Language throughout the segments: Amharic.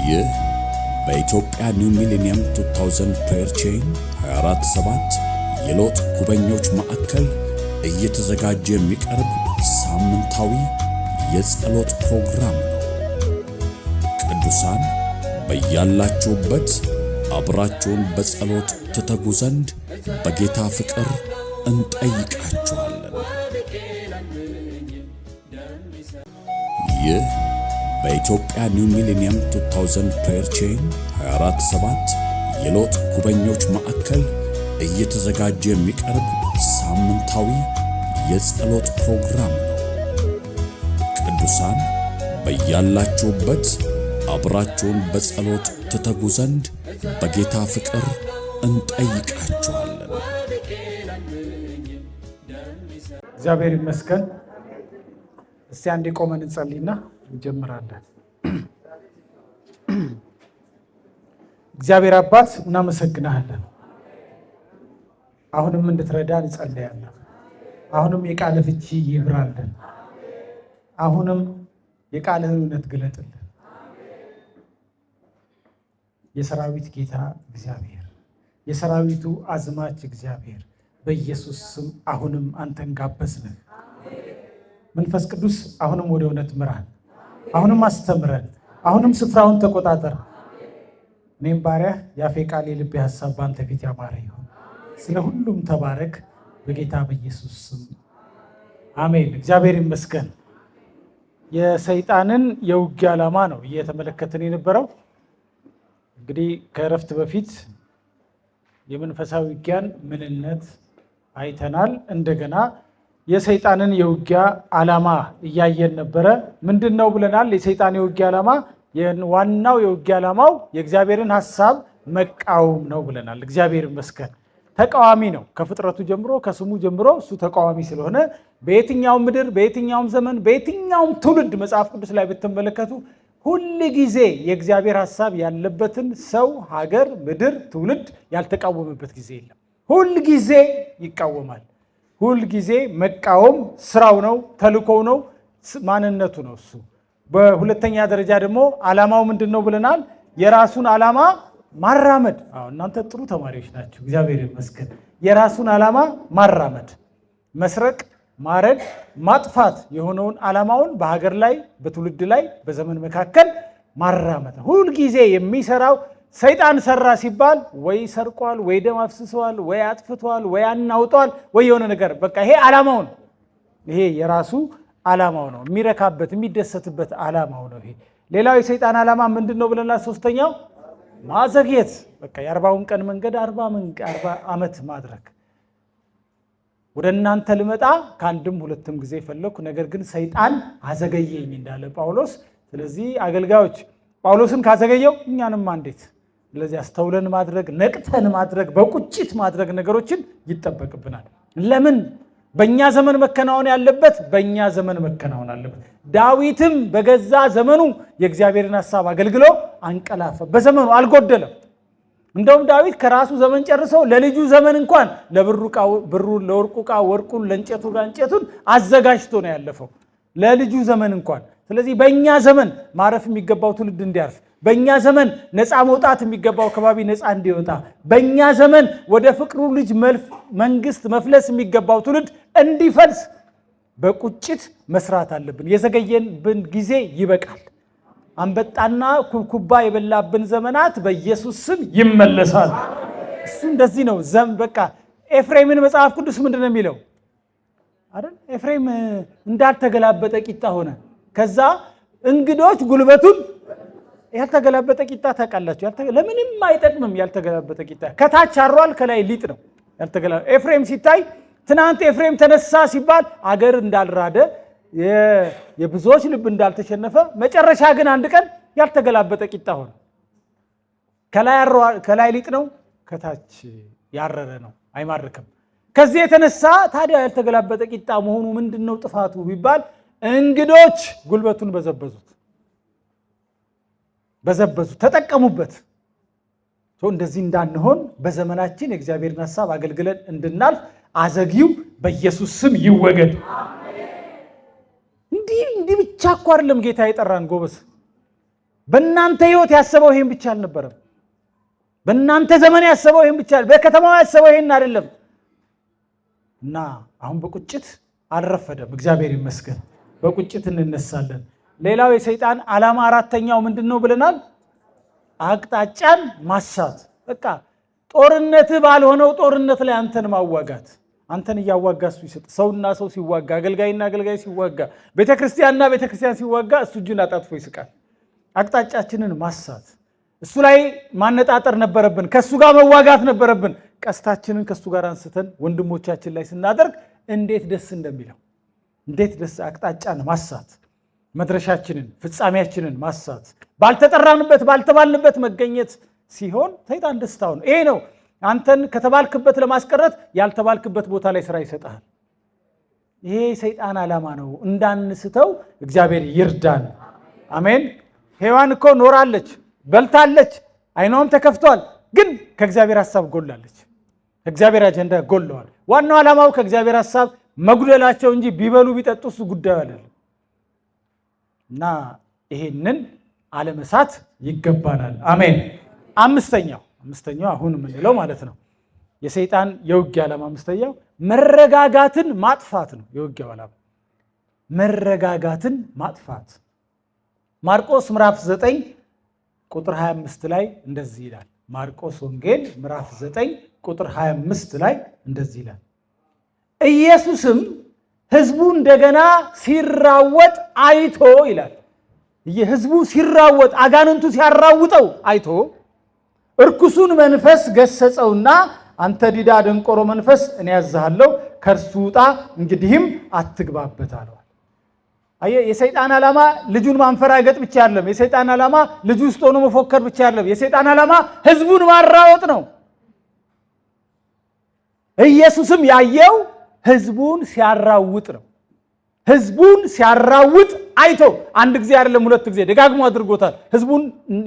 ይህ በኢትዮጵያ ኒው ሚሊኒየም 2000 ፕሬየር ቼን 247 የሎጥ ጉበኞች ማዕከል እየተዘጋጀ የሚቀርብ ሳምንታዊ የጸሎት ፕሮግራም ነው። ቅዱሳን በያላችሁበት አብራችሁን በጸሎት ትተጉ ዘንድ በጌታ ፍቅር እንጠይቃችኋለን። ይህ በኢትዮጵያ ኒው ሚሊኒየም 2000 ፕሬየር ቼን 247 የሎጥ ጉበኞች ማዕከል እየተዘጋጀ የሚቀርብ ሳምንታዊ የጸሎት ፕሮግራም ነው። ቅዱሳን በያላችሁበት አብራችሁን በጸሎት ትተጉ ዘንድ በጌታ ፍቅር እንጠይቃችኋለን። እግዚአብሔር ይመስገን። እስቲ አንዴ ቆመን እንጸልይና እንጀምራለን። እግዚአብሔር አባት እናመሰግናለን። አሁንም እንድትረዳን እንጸልያለን። አሁንም የቃል ፍቺ ይብራልን። አሁንም የቃልህን እውነት ግለጥልን። የሰራዊት ጌታ እግዚአብሔር፣ የሰራዊቱ አዝማች እግዚአብሔር በኢየሱስ ስም አሁንም አንተን ጋበዝንህ። መንፈስ ቅዱስ አሁንም ወደ እውነት ምራን፣ አሁንም አስተምረን፣ አሁንም ስፍራውን ተቆጣጠር። እኔም ባሪያህ የአፌ ቃል የልቤ ሐሳብ በአንተ ፊት ያማረ ይሁን። ስለ ሁሉም ተባረክ በጌታ በኢየሱስ ስም አሜን። እግዚአብሔር ይመስገን። የሰይጣንን የውጊያ ዓላማ ነው እየተመለከትን የነበረው። እንግዲህ ከእረፍት በፊት የመንፈሳዊ ውጊያን ምንነት አይተናል። እንደገና የሰይጣንን የውጊያ ዓላማ እያየን ነበረ። ምንድን ነው ብለናል? የሰይጣን የውጊያ ዓላማ ዋናው የውጊያ ዓላማው የእግዚአብሔርን ሐሳብ መቃወም ነው ብለናል። እግዚአብሔር ይመስገን። ተቃዋሚ ነው። ከፍጥረቱ ጀምሮ ከስሙ ጀምሮ እሱ ተቃዋሚ ስለሆነ በየትኛውም ምድር፣ በየትኛውም ዘመን፣ በየትኛውም ትውልድ መጽሐፍ ቅዱስ ላይ ብትመለከቱ ሁል ጊዜ የእግዚአብሔር ሐሳብ ያለበትን ሰው፣ ሀገር፣ ምድር፣ ትውልድ ያልተቃወመበት ጊዜ የለም። ሁል ጊዜ ይቃወማል። ሁል ጊዜ መቃወም ስራው ነው፣ ተልኮው ነው፣ ማንነቱ ነው እሱ። በሁለተኛ ደረጃ ደግሞ ዓላማው ምንድን ነው ብለናል? የራሱን ዓላማ ማራመድ። እናንተ ጥሩ ተማሪዎች ናቸው፣ እግዚአብሔር ይመስገን። የራሱን ዓላማ ማራመድ፣ መስረቅ፣ ማረድ፣ ማጥፋት የሆነውን ዓላማውን በሀገር ላይ፣ በትውልድ ላይ፣ በዘመን መካከል ማራመድ። ሁልጊዜ የሚሰራው ሰይጣን ሰራ ሲባል ወይ ሰርቋል፣ ወይ ደም አፍስሰዋል፣ ወይ አጥፍቷል፣ ወይ አናውጧል፣ ወይ የሆነ ነገር በቃ ይሄ ዓላማው ነው። ይሄ የራሱ ዓላማው ነው፣ የሚረካበት የሚደሰትበት ዓላማው ነው ይሄ። ሌላው የሰይጣን ዓላማ ምንድን ነው ብለናል? ሶስተኛው ማዘግየት። በቃ የ40ውን ቀን መንገድ 40 ዓመት ማድረግ። ወደ እናንተ ልመጣ ከአንድም ሁለትም ጊዜ ፈለኩ፣ ነገር ግን ሰይጣን አዘገየኝ እንዳለ ጳውሎስ። ስለዚህ አገልጋዮች ጳውሎስን ካዘገየው እኛንም እንዴት? ስለዚህ አስተውለን ማድረግ፣ ነቅተን ማድረግ፣ በቁጭት ማድረግ ነገሮችን ይጠበቅብናል። ለምን? በእኛ ዘመን መከናወን ያለበት በእኛ ዘመን መከናወን አለበት። ዳዊትም በገዛ ዘመኑ የእግዚአብሔርን ሐሳብ አገልግሎ አንቀላፈ። በዘመኑ አልጎደለም። እንደውም ዳዊት ከራሱ ዘመን ጨርሶ ለልጁ ዘመን እንኳን ብሩን ለወርቁ ዕቃ ወርቁን፣ ለእንጨቱ ጋር እንጨቱን አዘጋጅቶ ነው ያለፈው ለልጁ ዘመን እንኳን። ስለዚህ በእኛ ዘመን ማረፍ የሚገባው ትውልድ እንዲያርፍ፣ በእኛ ዘመን ነፃ መውጣት የሚገባው አካባቢ ነፃ እንዲወጣ፣ በእኛ ዘመን ወደ ፍቅሩ ልጅ መንግስት መፍለስ የሚገባው ትውልድ እንዲፈልስ በቁጭት መስራት አለብን። የዘገየንብን ጊዜ ይበቃል። አንበጣና ኩብኩባ የበላብን ዘመናት በኢየሱስ ስም ይመለሳል። እሱ እንደዚህ ነው። በቃ ኤፍሬምን መጽሐፍ ቅዱስ ምንድን ነው የሚለው አይደል? ኤፍሬም እንዳልተገላበጠ ቂጣ ሆነ። ከዛ እንግዶች ጉልበቱን ያልተገላበጠ ቂጣ ታውቃላችሁ፣ ለምንም አይጠቅምም። ያልተገላበጠ ቂጣ ከታች አሯል፣ ከላይ ሊጥ ነው። ኤፍሬም ሲታይ ትናንት ኤፍሬም ተነሳ ሲባል አገር እንዳልራደ የብዙዎች ልብ እንዳልተሸነፈ፣ መጨረሻ ግን አንድ ቀን ያልተገላበጠ ቂጣ ሆነ። ከላይ ሊጥ ነው፣ ከታች ያረረ ነው፣ አይማርክም። ከዚህ የተነሳ ታዲያ ያልተገላበጠ ቂጣ መሆኑ ምንድን ነው ጥፋቱ ቢባል እንግዶች ጉልበቱን በዘበዙ፣ ተጠቀሙበት። እንደዚህ እንዳንሆን በዘመናችን የእግዚአብሔርን ሐሳብ አገልግለን እንድናልፍ አዘጊው በኢየሱስ ስም ይወገድ። እንዲህ ብቻ እኮ አይደለም ጌታ የጠራን ጎበዝ። በእናንተ ህይወት ያሰበው ይሄን ብቻ አልነበረም። በእናንተ ዘመን ያሰበው ይሄን ብቻ፣ በከተማው ያሰበው ይሄን አይደለም። እና አሁን በቁጭት አልረፈደም። እግዚአብሔር ይመስገን። በቁጭት እንነሳለን። ሌላው የሰይጣን ዓላማ አራተኛው ምንድነው ብለናል? አቅጣጫን ማሳት። በቃ ጦርነት ባልሆነው ጦርነት ላይ አንተን ማዋጋት። አንተን እያዋጋ እሱ ይሰጥ። ሰውና ሰው ሲዋጋ፣ አገልጋይና አገልጋይ ሲዋጋ፣ ቤተክርስቲያንና ቤተክርስቲያን ሲዋጋ እሱ እጁን አጣጥፎ ይስቃል። አቅጣጫችንን ማሳት፣ እሱ ላይ ማነጣጠር ነበረብን። ከሱ ጋር መዋጋት ነበረብን። ቀስታችንን ከሱ ጋር አንስተን ወንድሞቻችን ላይ ስናደርግ እንዴት ደስ እንደሚለው፣ እንዴት ደስ። አቅጣጫን ማሳት፣ መድረሻችንን ፍጻሜያችንን ማሳት፣ ባልተጠራንበት ባልተባልንበት መገኘት ሲሆን ሰይጣን ደስታው ነው። ይሄ ነው አንተን ከተባልክበት ለማስቀረት ያልተባልክበት ቦታ ላይ ስራ ይሰጣል። ይሄ ሰይጣን ዓላማ ነው። እንዳንስተው እግዚአብሔር ይርዳን። አሜን። ሔዋን እኮ ኖራለች፣ በልታለች፣ አይኗም ተከፍቷል። ግን ከእግዚአብሔር ሐሳብ ጎላለች። ከእግዚአብሔር አጀንዳ ጎለዋል። ዋናው ዓላማው ከእግዚአብሔር ሐሳብ መጉደላቸው እንጂ ቢበሉ ቢጠጡ እሱ ጉዳዩ አይደለም። እና ይሄንን አለመሳት ይገባናል። አሜን። አምስተኛው አሁን የምንለው ማለት ነው የሰይጣን የውጊያ ዓላማ አምስተኛው መረጋጋትን ማጥፋት ነው። የውጊያው ዓላማ መረጋጋትን ማጥፋት። ማርቆስ ምዕራፍ 9 ቁጥር 25 ላይ እንደዚህ ይላል። ማርቆስ ወንጌል ምዕራፍ 9 ቁጥር 25 ላይ እንደዚህ ይላል። ኢየሱስም ሕዝቡ እንደገና ሲራወጥ አይቶ ይላል። ሕዝቡ ሲራወጥ አጋንንቱ ሲያራውጠው አይቶ እርኩሱን መንፈስ ገሰጸውና አንተ ዲዳ ደንቆሮ መንፈስ እኔ ያዝሃለሁ፣ ከእርሱ ውጣ፣ እንግዲህም አትግባበት አለው። አየህ፣ የሰይጣን ዓላማ ልጁን ማንፈራገጥ ብቻ አይደለም። የሰይጣን ዓላማ ልጁ ውስጥ ሆኖ መፎከር ብቻ አይደለም። የሰይጣን ዓላማ ሕዝቡን ማራወጥ ነው። ኢየሱስም ያየው ሕዝቡን ሲያራውጥ ነው። ሕዝቡን ሲያራውጥ አይቶ አንድ ጊዜ አይደለም ሁለት ጊዜ ደጋግሞ አድርጎታል። ሕዝቡን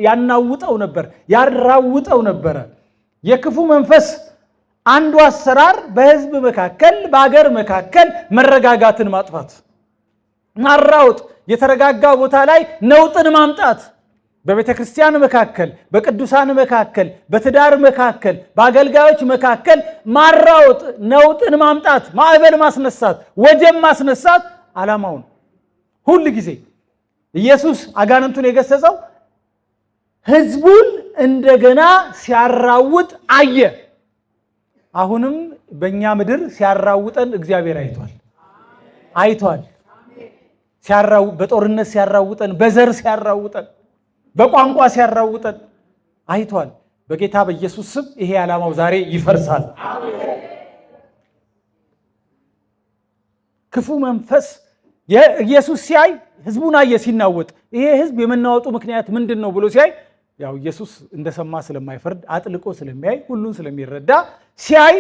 ያናውጠው ነበር፣ ያራውጠው ነበረ። የክፉ መንፈስ አንዱ አሰራር በሕዝብ መካከል በአገር መካከል መረጋጋትን ማጥፋት፣ ማራወጥ፣ የተረጋጋ ቦታ ላይ ነውጥን ማምጣት፣ በቤተ ክርስቲያን መካከል፣ በቅዱሳን መካከል፣ በትዳር መካከል፣ በአገልጋዮች መካከል ማራወጥ፣ ነውጥን ማምጣት፣ ማዕበል ማስነሳት፣ ወጀብ ማስነሳት ዓላማውን ሁል ጊዜ ኢየሱስ አጋንንቱን የገሰጸው ሕዝቡን እንደገና ሲያራውጥ አየ። አሁንም በእኛ ምድር ሲያራውጠን እግዚአብሔር አይቷል። በጦርነት ሲያራውጠን፣ በዘር ሲያራውጠን፣ በቋንቋ ሲያራውጠን አይቷል። በጌታ በኢየሱስ ስም ይሄ ዓላማው ዛሬ ይፈርሳል። ክፉ መንፈስ ኢየሱስ ሲያይ ሕዝቡን አየ ሲናወጥ። ይሄ ሕዝብ የመናወጡ ምክንያት ምንድን ነው ብሎ ሲያይ፣ ያው ኢየሱስ እንደሰማ ስለማይፈርድ አጥልቆ ስለሚያይ ሁሉን ስለሚረዳ ሲያይ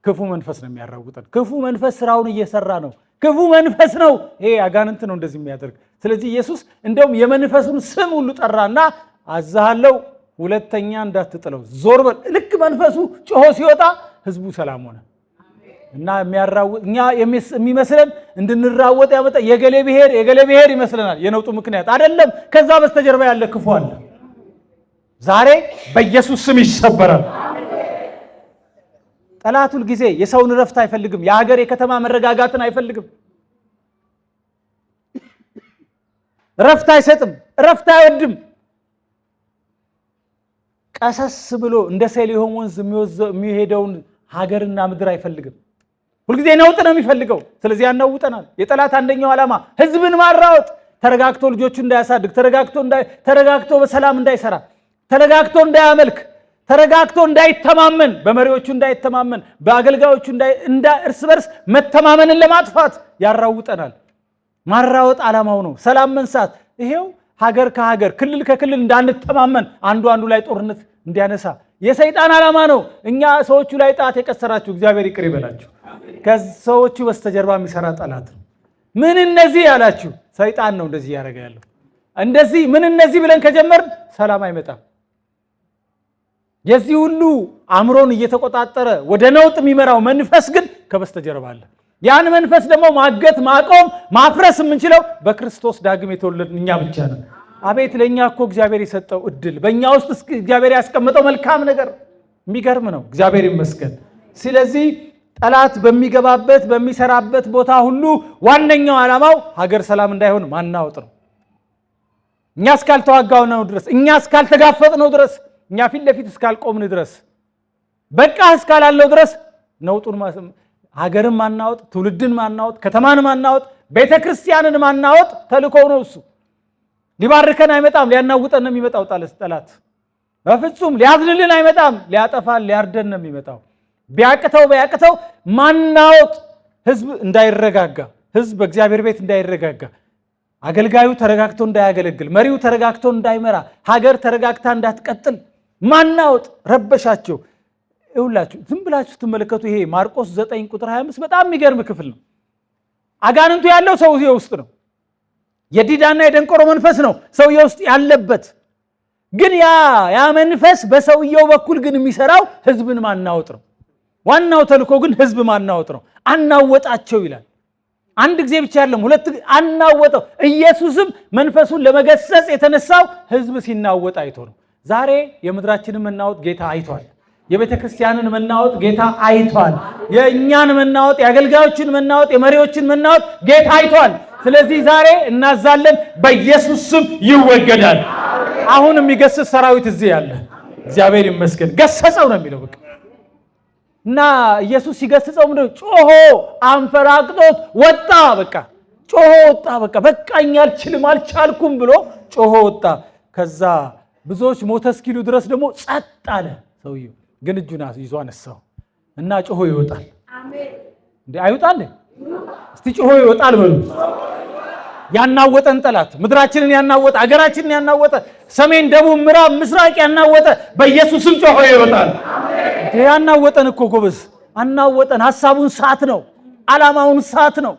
ክፉ መንፈስ ነው የሚያራውጠን። ክፉ መንፈስ ስራውን እየሰራ ነው። ክፉ መንፈስ ነው፣ ይሄ አጋንንት ነው እንደዚህ የሚያደርግ። ስለዚህ ኢየሱስ እንደውም የመንፈሱን ስም ሁሉ ጠራና አዛሃለው፣ ሁለተኛ እንዳትጥለው፣ ዞር በል። ልክ መንፈሱ ጮሆ ሲወጣ ሕዝቡ ሰላም ሆነ። እና እኛ የሚመስለን እንድንራወጥ ያመጣ የገሌ ብሔር ይመስለናል። የነውጡ ምክንያት አይደለም። ከዛ በስተጀርባ ያለ ክፉ አለ። ዛሬ በኢየሱስ ስም ይሰበራል። ጠላት ሁል ጊዜ የሰውን ረፍት አይፈልግም። የሀገር የከተማ መረጋጋትን አይፈልግም። ረፍት አይሰጥም። ረፍት አይወድም። ቀሰስ ብሎ እንደ ሰሊሆም ወንዝ የሚሄደውን ሀገርና ምድር አይፈልግም። ሁልጊዜ ነውጥ ነው የሚፈልገው። ስለዚህ ያናውጠናል። የጠላት አንደኛው ዓላማ ሕዝብን ማራወጥ፣ ተረጋግቶ ልጆቹ እንዳያሳድግ፣ ተረጋግቶ በሰላም እንዳይሰራ፣ ተረጋግቶ እንዳያመልክ፣ ተረጋግቶ እንዳይተማመን፣ በመሪዎቹ እንዳይተማመን፣ በአገልጋዮቹ እርስ በርስ መተማመንን ለማጥፋት ያራውጠናል። ማራወጥ ዓላማው ነው። ሰላም መንሳት። ይሄው ሀገር ከሀገር ክልል ከክልል እንዳንተማመን፣ አንዱ ላይ ጦርነት እንዲያነሳ የሰይጣን ዓላማ ነው። እኛ ሰዎቹ ላይ ጣት የቀሰራችሁ እግዚአብሔር ይቅር ይበላችሁ። ከሰዎቹ በስተጀርባ የሚሰራ ጠላት ነው። ምን እነዚህ ያላችሁ ሰይጣን ነው እንደዚህ ያደረገ ያለው። እንደዚህ ምን እነዚህ ብለን ከጀመርን ሰላም አይመጣም። የዚህ ሁሉ አእምሮን እየተቆጣጠረ ወደ ነውጥ የሚመራው መንፈስ ግን ከበስተጀርባ አለ። ያን መንፈስ ደግሞ ማገት፣ ማቆም፣ ማፍረስ የምንችለው በክርስቶስ ዳግም የተወለድን እኛ ብቻ ነን። አቤት ለኛ እኮ እግዚአብሔር የሰጠው እድል፣ በእኛ ውስጥ እግዚአብሔር ያስቀመጠው መልካም ነገር የሚገርም ነው። እግዚአብሔር ይመስገን። ስለዚህ ጠላት በሚገባበት በሚሰራበት ቦታ ሁሉ ዋነኛው ዓላማው ሀገር ሰላም እንዳይሆን ማናወጥ ነው። እኛ እስካልተዋጋው ነው ድረስ፣ እኛ እስካልተጋፈጥ ነው ድረስ፣ እኛ ፊት ለፊት እስካልቆምን ድረስ፣ በቃ እስካላለው ድረስ ነውጡን ሀገርን ማናወጥ፣ ትውልድን ማናወጥ፣ ከተማን ማናወጥ፣ ቤተክርስቲያንን ማናወጥ ተልእኮው ነው። እሱ ሊባርከን አይመጣም፣ ሊያናውጠን ነው የሚመጣው። ጠላት በፍጹም ሊያዝንልን አይመጣም፣ ሊያጠፋን ሊያርደን ነው የሚመጣው። ቢያቅተው ማናወጥ፣ ህዝብ እንዳይረጋጋ፣ ህዝብ በእግዚአብሔር ቤት እንዳይረጋጋ፣ አገልጋዩ ተረጋግቶ እንዳያገለግል፣ መሪው ተረጋግቶ እንዳይመራ፣ ሀገር ተረጋግታ እንዳትቀጥል ማናወጥ ረበሻቸው። ይውላችሁ ዝም ብላችሁ ትመለከቱ። ይሄ ማርቆስ 9 ቁጥር 25 በጣም የሚገርም ክፍል ነው። አጋንንቱ ያለው ሰውዬው ውስጥ ነው። የዲዳና የደንቆሮ መንፈስ ነው ሰውዬው ውስጥ ያለበት። ግን ያ መንፈስ በሰውየው በኩል ግን የሚሰራው ህዝብን ማናወጥ ነው። ዋናው ተልእኮ ግን ህዝብ ማናወጥ ነው። አናወጣቸው ይላል። አንድ ጊዜ ብቻ አይደለም፣ ሁለት አናወጠው። ኢየሱስም መንፈሱን ለመገሰጽ የተነሳው ህዝብ ሲናወጥ አይቶ ነው። ዛሬ የምድራችንን መናወጥ ጌታ አይቷል። የቤተ ክርስቲያንን መናወጥ ጌታ አይቷል። የእኛን መናወጥ፣ የአገልጋዮችን መናወጥ፣ የመሪዎችን መናወጥ ጌታ አይቷል። ስለዚህ ዛሬ እናዛለን፣ በኢየሱስ ስም ይወገዳል። አሁን የሚገስጽ ሰራዊት እዚህ ያለ እግዚአብሔር ይመስገን። ገሰጸው ነው የሚለው በቃ። እና ኢየሱስ ሲገስጸው ምንድነው? ጮሆ አንፈራቅጦት ወጣ። በቃ ጮሆ ወጣ። በቃኝ አልቻልኩም ብሎ ጮሆ ወጣ። ከዛ ብዙዎች ሞተ እስኪሉ ድረስ ደግሞ ጸጥ አለ ሰውየው። ግን እጁን ይዞ አነሳው እና ጮሆ ይወጣል። አሜን። እንዴ አይወጣል? እስቲ ጮሆ ይወጣል በሉ። ያናወጠን ጠላት ምድራችንን ያናወጠ፣ አገራችንን ያናወጠ፣ ሰሜን፣ ደቡብ፣ ምዕራብ፣ ምስራቅ ያናወጠ በኢየሱስም ጮሆ ይወጣል። አሜን። ያናወጠን እኮ ጎበዝ አናወጠን። ሐሳቡን ሳት ነው፣ ዓላማውን ሳት ነው።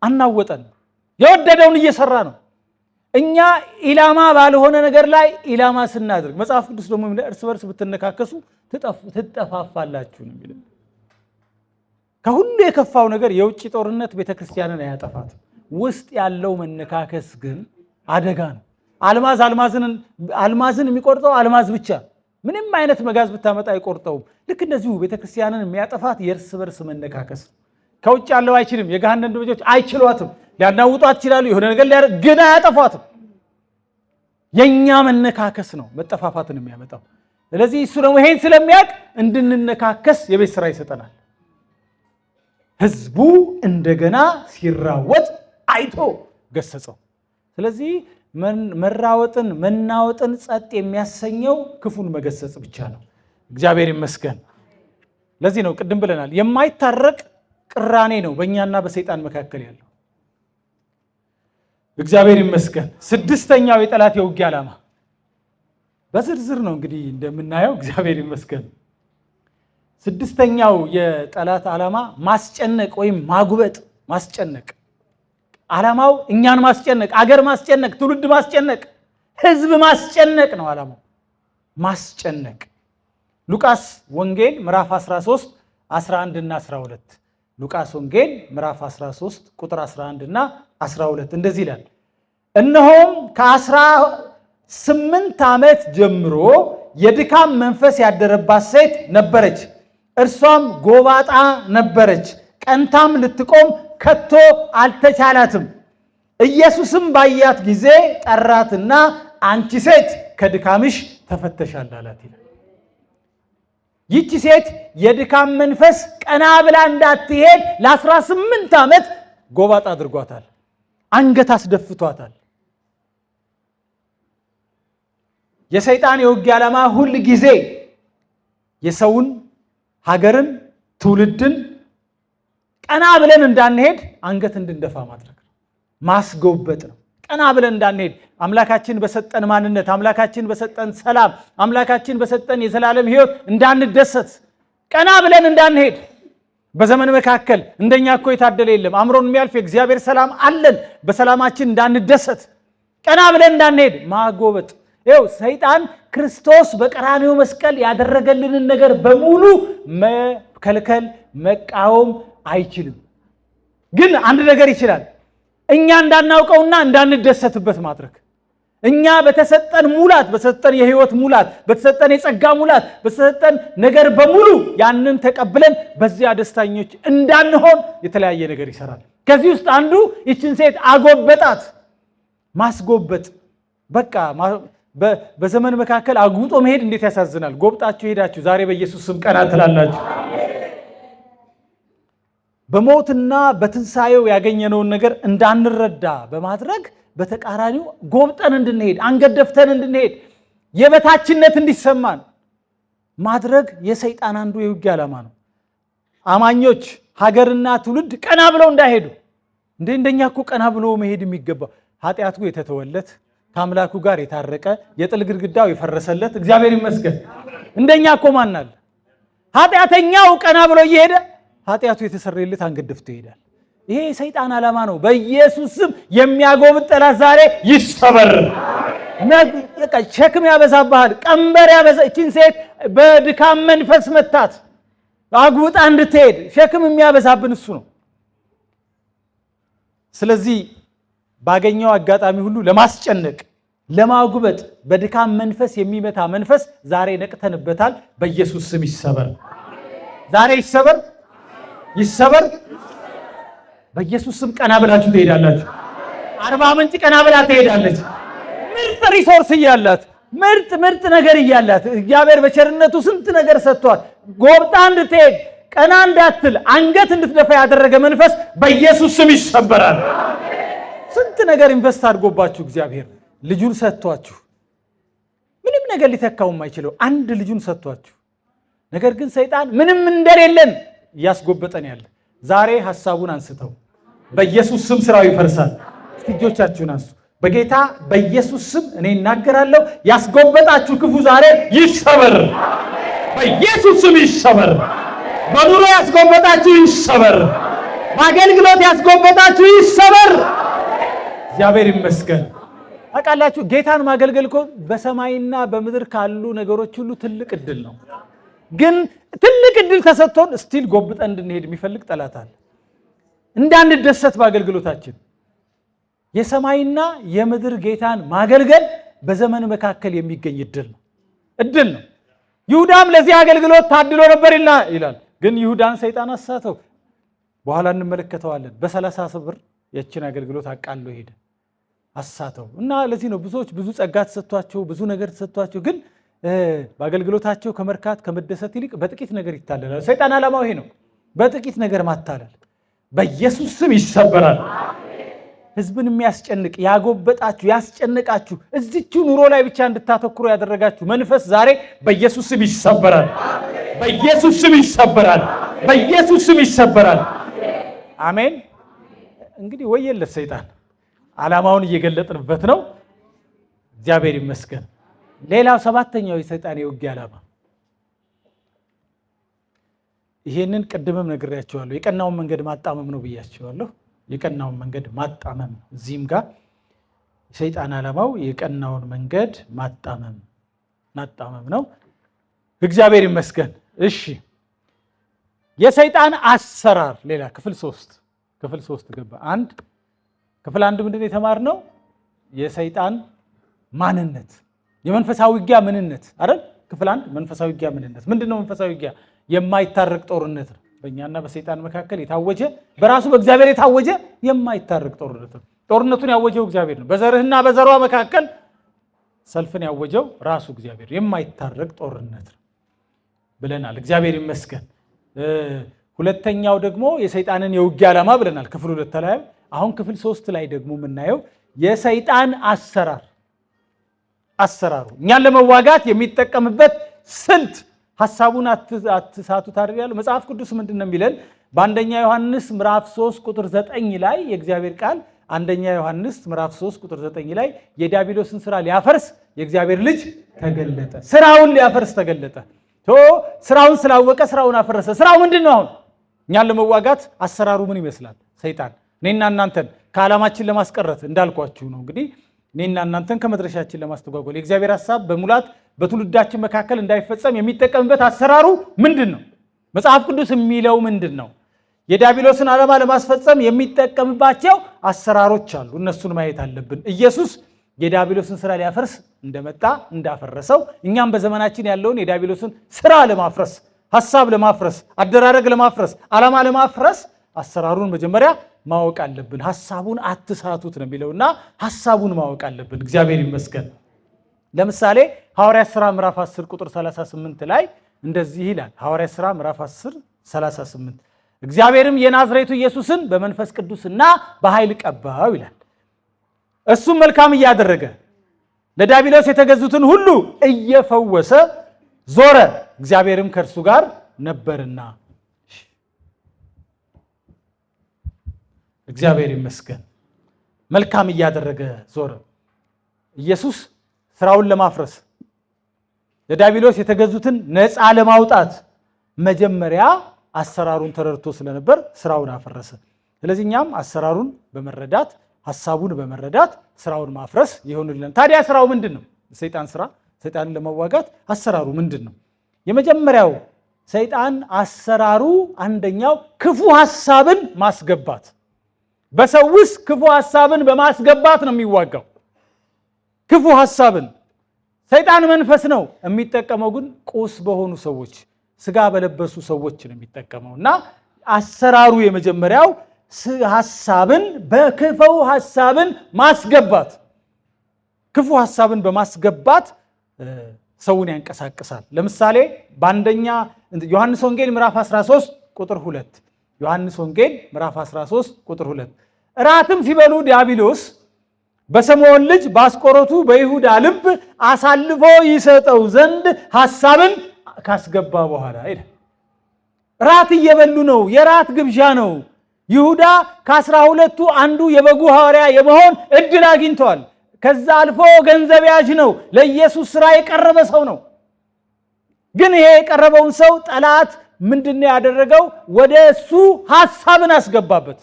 አናወጠን። የወደደውን እየሰራ ነው። እኛ ኢላማ ባልሆነ ነገር ላይ ኢላማ ስናድርግ መጽሐፍ ቅዱስ ደግሞ እርስ በርስ ብትነካከሱ ትጠፋፋላችሁ ነው የሚለው። ከሁሉ የከፋው ነገር የውጭ ጦርነት ቤተክርስቲያንን አያጠፋት፣ ውስጥ ያለው መነካከስ ግን አደጋ ነው። አልማዝን የሚቆርጠው አልማዝ ብቻ፣ ምንም አይነት መጋዝ ብታመጣ አይቆርጠውም። ልክ እንደዚሁ ቤተክርስቲያንን የሚያጠፋት የእርስ በርስ መነካከስ። ከውጭ ያለው አይችልም፣ የገሃነም ልጆች አይችሏትም። ሊያናውጧት ይችላሉ፣ የሆነ ነገር ሊያደርግ ግን አያጠፏትም። የኛ መነካከስ ነው መጠፋፋትን የሚያመጣው። ስለዚህ እሱ ደግሞ ይሄን ስለሚያውቅ እንድንነካከስ የቤት ስራ ይሰጠናል። ህዝቡ እንደገና ሲራወጥ አይቶ ገሰጸው። ስለዚህ መናወጥን ጸጥ የሚያሰኘው ክፉን መገሰጽ ብቻ ነው። እግዚአብሔር ይመስገን። ለዚህ ነው ቅድም ብለናል፣ የማይታረቅ ቅራኔ ነው በእኛና በሰይጣን መካከል ያለው። እግዚአብሔር ይመስገን። ስድስተኛው የጠላት የውጊያ ዓላማ በዝርዝር ነው እንግዲህ እንደምናየው። እግዚአብሔር ይመስገን። ስድስተኛው የጠላት ዓላማ ማስጨነቅ ወይም ማጉበጥ፣ ማስጨነቅ። ዓላማው እኛን ማስጨነቅ፣ አገር ማስጨነቅ፣ ትውልድ ማስጨነቅ፣ ህዝብ ማስጨነቅ ነው ዓላማው። ማስጨነቅ ሉቃስ ወንጌል ምዕራፍ 13 11 እና 12 ሉቃስ ወንጌል ምዕራፍ 13 ቁጥር 11 እና 12 እንደዚህ ይላል። እነሆም ከ18 ዓመት ጀምሮ የድካም መንፈስ ያደረባት ሴት ነበረች። እርሷም ጎባጣ ነበረች፣ ቀንታም ልትቆም ከቶ አልተቻላትም። ኢየሱስም ባያት ጊዜ ጠራትና አንቺ ሴት ከድካምሽ ተፈተሻል አላት ይላል። ይቺ ሴት የድካም መንፈስ ቀና ብላ እንዳትሄድ ለ18 ዓመት ጎባጣ አድርጓታል፣ አንገት አስደፍቷታል። የሰይጣን የውጊያ ዓላማ ሁል ጊዜ የሰውን፣ ሀገርን፣ ትውልድን ቀና ብለን እንዳንሄድ አንገት እንድንደፋ ማድረግ ነው፣ ማስጎበጥ ነው። ቀና ብለን እንዳንሄድ አምላካችን በሰጠን ማንነት፣ አምላካችን በሰጠን ሰላም፣ አምላካችን በሰጠን የዘላለም ሕይወት እንዳንደሰት ቀና ብለን እንዳንሄድ። በዘመን መካከል እንደኛ እኮ የታደለ የለም። አእምሮን የሚያልፍ የእግዚአብሔር ሰላም አለን። በሰላማችን እንዳንደሰት ቀና ብለን እንዳንሄድ ማጎበጥ። ይኸው ሰይጣን ክርስቶስ በቀራንዮ መስቀል ያደረገልንን ነገር በሙሉ መከልከል፣ መቃወም አይችልም። ግን አንድ ነገር ይችላል፣ እኛ እንዳናውቀውና እንዳንደሰትበት ማድረግ። እኛ በተሰጠን ሙላት፣ በተሰጠን የህይወት ሙላት፣ በተሰጠን የጸጋ ሙላት፣ በተሰጠን ነገር በሙሉ ያንን ተቀብለን በዚያ ደስተኞች እንዳንሆን የተለያየ ነገር ይሰራል። ከዚህ ውስጥ አንዱ ይችን ሴት አጎበጣት። ማስጎበጥ በቃ በዘመን መካከል አጉጦ መሄድ እንዴት ያሳዝናል። ጎብጣችሁ ሄዳችሁ ዛሬ በኢየሱስ ስም ቀና ትላላችሁ። በሞትና በትንሣኤው ያገኘነውን ነገር እንዳንረዳ በማድረግ በተቃራኒው ጎብጠን እንድንሄድ፣ አንገት ደፍተን እንድንሄድ፣ የበታችነት እንዲሰማን ማድረግ የሰይጣን አንዱ የውጊያ ዓላማ ነው። አማኞች ሀገርና ትውልድ ቀና ብለው እንዳይሄዱ። እንደኛ እኮ ቀና ብሎ መሄድ የሚገባው ኃጢአቱ የተተወለት ከአምላኩ ጋር የታረቀ የጥል ግድግዳው የፈረሰለት እግዚአብሔር ይመስገን። እንደኛ እኮ ማናል? ኃጢአተኛው ቀና ብሎ እየሄደ ኃጢአቱ የተሰረየለት አንገት ደፍቶ ይሄዳል። ይሄ የሰይጣን ዓላማ ነው። በኢየሱስ ስም የሚያጎብጥ ጠላት ዛሬ ይሰበር። ሸክም ያበዛብሃል፣ ቀንበር ያበዛ። እቺን ሴት በድካም መንፈስ መታት፣ አጉጣ እንድትሄድ ሸክም የሚያበዛብን እሱ ነው። ስለዚህ ባገኘው አጋጣሚ ሁሉ ለማስጨነቅ፣ ለማጉበጥ በድካም መንፈስ የሚመታ መንፈስ ዛሬ ነቅተንበታል። በኢየሱስ ስም ይሰበር። ዛሬ ይሰበር፣ ይሰበር። በኢየሱስ ስም ቀና ብላችሁ ትሄዳላችሁ። አርባ ምንጭ ቀና ብላ ትሄዳለች። ምርጥ ሪሶርስ እያላት፣ ምርጥ ነገር እያላት እግዚአብሔር በቸርነቱ ስንት ነገር ሰጥቷል። ጎብጣ እንድትሄድ ቀና እንዳትል አንገት እንድትደፋ ያደረገ መንፈስ በኢየሱስ ስም ይሰበራል። ስንት ነገር ኢንቨስት አድርጎባችሁ እግዚአብሔር ልጁን ሰጥቷችሁ፣ ምንም ነገር ሊተካው የማይችለው አንድ ልጁን ሰጥቷችሁ፣ ነገር ግን ሰይጣን ምንም እንደሌለን እያስጎበጠን ያለ ዛሬ ሐሳቡን አንስተው በኢየሱስ ስም ስራው ይፈርሳል። እጆቻችሁን አንሱ። በጌታ በኢየሱስ ስም እኔ እናገራለሁ። ያስጎበጣችሁ ክፉ ዛሬ ይሰበር፣ በኢየሱስ ስም ይሰበር። በኑሮ ያስጎበጣችሁ ይሰበር፣ በአገልግሎት ያስጎበጣችሁ ይሰበር። እግዚአብሔር ይመስገን። ታውቃላችሁ ጌታን ማገልገል እኮ በሰማይና በምድር ካሉ ነገሮች ሁሉ ትልቅ እድል ነው። ግን ትልቅ እድል ተሰጥቶን ስቲል ጎብጠን እንድንሄድ የሚፈልግ ጠላት አለ። እንዳንደሰት በአገልግሎታችን የሰማይና የምድር ጌታን ማገልገል በዘመን መካከል የሚገኝ እድል ነው። ይሁዳም ለዚህ አገልግሎት ታድሎ ነበር ይላል። ግን ይሁዳን ሰይጣን አሳተው። በኋላ እንመለከተዋለን። በ30 ብር የችን አገልግሎት አቃሎ ሄደ፣ አሳተው እና ለዚህ ነው ብዙዎች ብዙ ጸጋ ተሰጥቷቸው ብዙ ነገር ተሰጥቷቸው ግን በአገልግሎታቸው ከመርካት ከመደሰት ይልቅ በጥቂት ነገር ይታለላል። ሰይጣን ዓላማው ይሄ ነው፣ በጥቂት ነገር ማታለል። በኢየሱስ ስም ይሰበራል። ህዝብን የሚያስጨንቅ ያጎበጣችሁ፣ ያስጨነቃችሁ፣ እዚችው ኑሮ ላይ ብቻ እንድታተኩሩ ያደረጋችሁ መንፈስ ዛሬ በኢየሱስ ስም ይሰበራል። በኢየሱስ ስም ይሰበራል። በኢየሱስ ስም ይሰበራል። አሜን። እንግዲህ ወየለት ሰይጣን ዓላማውን እየገለጥንበት ነው። እግዚአብሔር ይመስገን። ሌላው ሰባተኛው የሰይጣን የውጊያ ዓላማ ይሄንን ቅድምም ነግሬያቸዋለሁ። የቀናውን መንገድ ማጣመም ነው ብያቸዋለሁ። የቀናውን መንገድ ማጣመም ነው። እዚህም ጋር የሰይጣን ዓላማው የቀናውን መንገድ ማጣመም ነው። እግዚአብሔር ይመስገን። እሺ የሰይጣን አሰራር ሌላ ክፍል 3 ገባ። ክፍል 1 ምንድን ነው የተማርነው? የሰይጣን ማንነት፣ የመንፈሳዊ ውጊያ ምንነት አይደል? ክፍል 1 መንፈሳዊ ውጊያ ምንነት ምንድነው? መንፈሳዊ ውጊያ የማይታረቅ ጦርነት ነው። በእኛና በሰይጣን መካከል የታወጀ በራሱ በእግዚአብሔር የታወጀ የማይታረቅ ጦርነት ነው። ጦርነቱን ያወጀው እግዚአብሔር ነው። በዘርህና በዘሯ መካከል ሰልፍን ያወጀው ራሱ እግዚአብሔር። የማይታረቅ ጦርነት ነው ብለናል። እግዚአብሔር ይመስገን። ሁለተኛው ደግሞ የሰይጣንን የውጊያ ዓላማ ብለናል ክፍል 2 ላይ። አሁን ክፍል 3 ላይ ደግሞ የምናየው የሰይጣን አሰራሩ እኛን ለመዋጋት የሚጠቀምበት ስልት። ሐሳቡን አትሳቱት አይደል? መጽሐፍ ቅዱስ ምንድነው የሚለን? በአንደኛ ዮሐንስ ምዕራፍ 3 ቁጥር 9 ላይ የእግዚአብሔር ቃል አንደኛ ዮሐንስ ምዕራፍ 3 ቁጥር 9 ላይ የዲያብሎስን ስራ ሊያፈርስ የእግዚአብሔር ልጅ ተገለጠ። ስራውን ሊያፈርስ ተገለጠ። ስራውን ስላወቀ ስራውን አፈረሰ። ስራው ምንድነው? አሁን እኛን ለመዋጋት አሰራሩ ምን ይመስላል? ሰይጣን እኔና እናንተን ከዓላማችን ለማስቀረት እንዳልኳችሁ ነው። እንግዲህ እኔና እናንተን ከመድረሻችን ለማስተጓጎል የእግዚአብሔር ሐሳብ በሙላት በትውልዳችን መካከል እንዳይፈጸም የሚጠቀምበት አሰራሩ ምንድን ነው? መጽሐፍ ቅዱስ የሚለው ምንድን ነው? የዲያብሎስን ዓላማ ለማስፈጸም የሚጠቀምባቸው አሰራሮች አሉ። እነሱን ማየት አለብን። ኢየሱስ የዲያብሎስን ስራ ሊያፈርስ እንደመጣ እንዳፈረሰው እኛም በዘመናችን ያለውን የዲያብሎስን ስራ ለማፍረስ፣ ሐሳብ ለማፍረስ፣ አደራረግ ለማፍረስ፣ ዓላማ ለማፍረስ አሰራሩን መጀመሪያ ማወቅ አለብን። ሐሳቡን አትሳቱት ነው የሚለውና ሐሳቡን ማወቅ አለብን። እግዚአብሔር ይመስገን። ለምሳሌ ሐዋርያት ሥራ ምዕራፍ 10 ቁጥር 38 ላይ እንደዚህ ይላል። ሐዋርያት ሥራ ምዕራፍ 10 38 እግዚአብሔርም የናዝሬቱ ኢየሱስን በመንፈስ ቅዱስና በኃይል ቀባው ይላል። እሱም መልካም እያደረገ ለዲያብሎስ የተገዙትን ሁሉ እየፈወሰ ዞረ፣ እግዚአብሔርም ከእርሱ ጋር ነበርና። እግዚአብሔር ይመስገን። መልካም እያደረገ ዞረ። ኢየሱስ ስራውን ለማፍረስ ለዲያብሎስ የተገዙትን ነፃ ለማውጣት መጀመሪያ አሰራሩን ተረድቶ ስለነበር ስራውን አፈረሰ። ስለዚህ እኛም አሰራሩን በመረዳት ሐሳቡን በመረዳት ስራውን ማፍረስ ይሆንልን። ታዲያ ስራው ምንድን ነው? ሰይጣን ስራ፣ ሰይጣንን ለመዋጋት አሰራሩ ምንድን ነው? የመጀመሪያው ሰይጣን አሰራሩ አንደኛው ክፉ ሐሳብን ማስገባት። በሰው ውስጥ ክፉ ሐሳብን በማስገባት ነው የሚዋጋው። ክፉ ሐሳብን ሰይጣን መንፈስ ነው የሚጠቀመው፣ ግን ቁስ በሆኑ ሰዎች፣ ስጋ በለበሱ ሰዎች ነው የሚጠቀመው እና አሰራሩ የመጀመሪያው ሐሳብን በክፉ ሐሳብን ማስገባት። ክፉ ሐሳብን በማስገባት ሰውን ያንቀሳቅሳል። ለምሳሌ በአንደኛ ዮሐንስ ወንጌል ምዕራፍ 13 ቁጥር 2 ዮሐንስ ወንጌል ምዕራፍ 13 ቁጥር 2 እራትም ሲበሉ ዲያብሎስ በስምዖን ልጅ በአስቆሮቱ በይሁዳ ልብ አሳልፎ ይሰጠው ዘንድ ሐሳብን ካስገባ በኋላ ይላል። ራት እየበሉ ነው፣ የራት ግብዣ ነው። ይሁዳ ከ12ቱ አንዱ የበጉ ሐዋርያ የመሆን እድል አግኝቷል። ከዛ አልፎ ገንዘብ ያዥ ነው፣ ለኢየሱስ ስራ የቀረበ ሰው ነው። ግን ይሄ የቀረበውን ሰው ጠላት ምንድነው ያደረገው? ወደ እሱ ሐሳብን አስገባበት።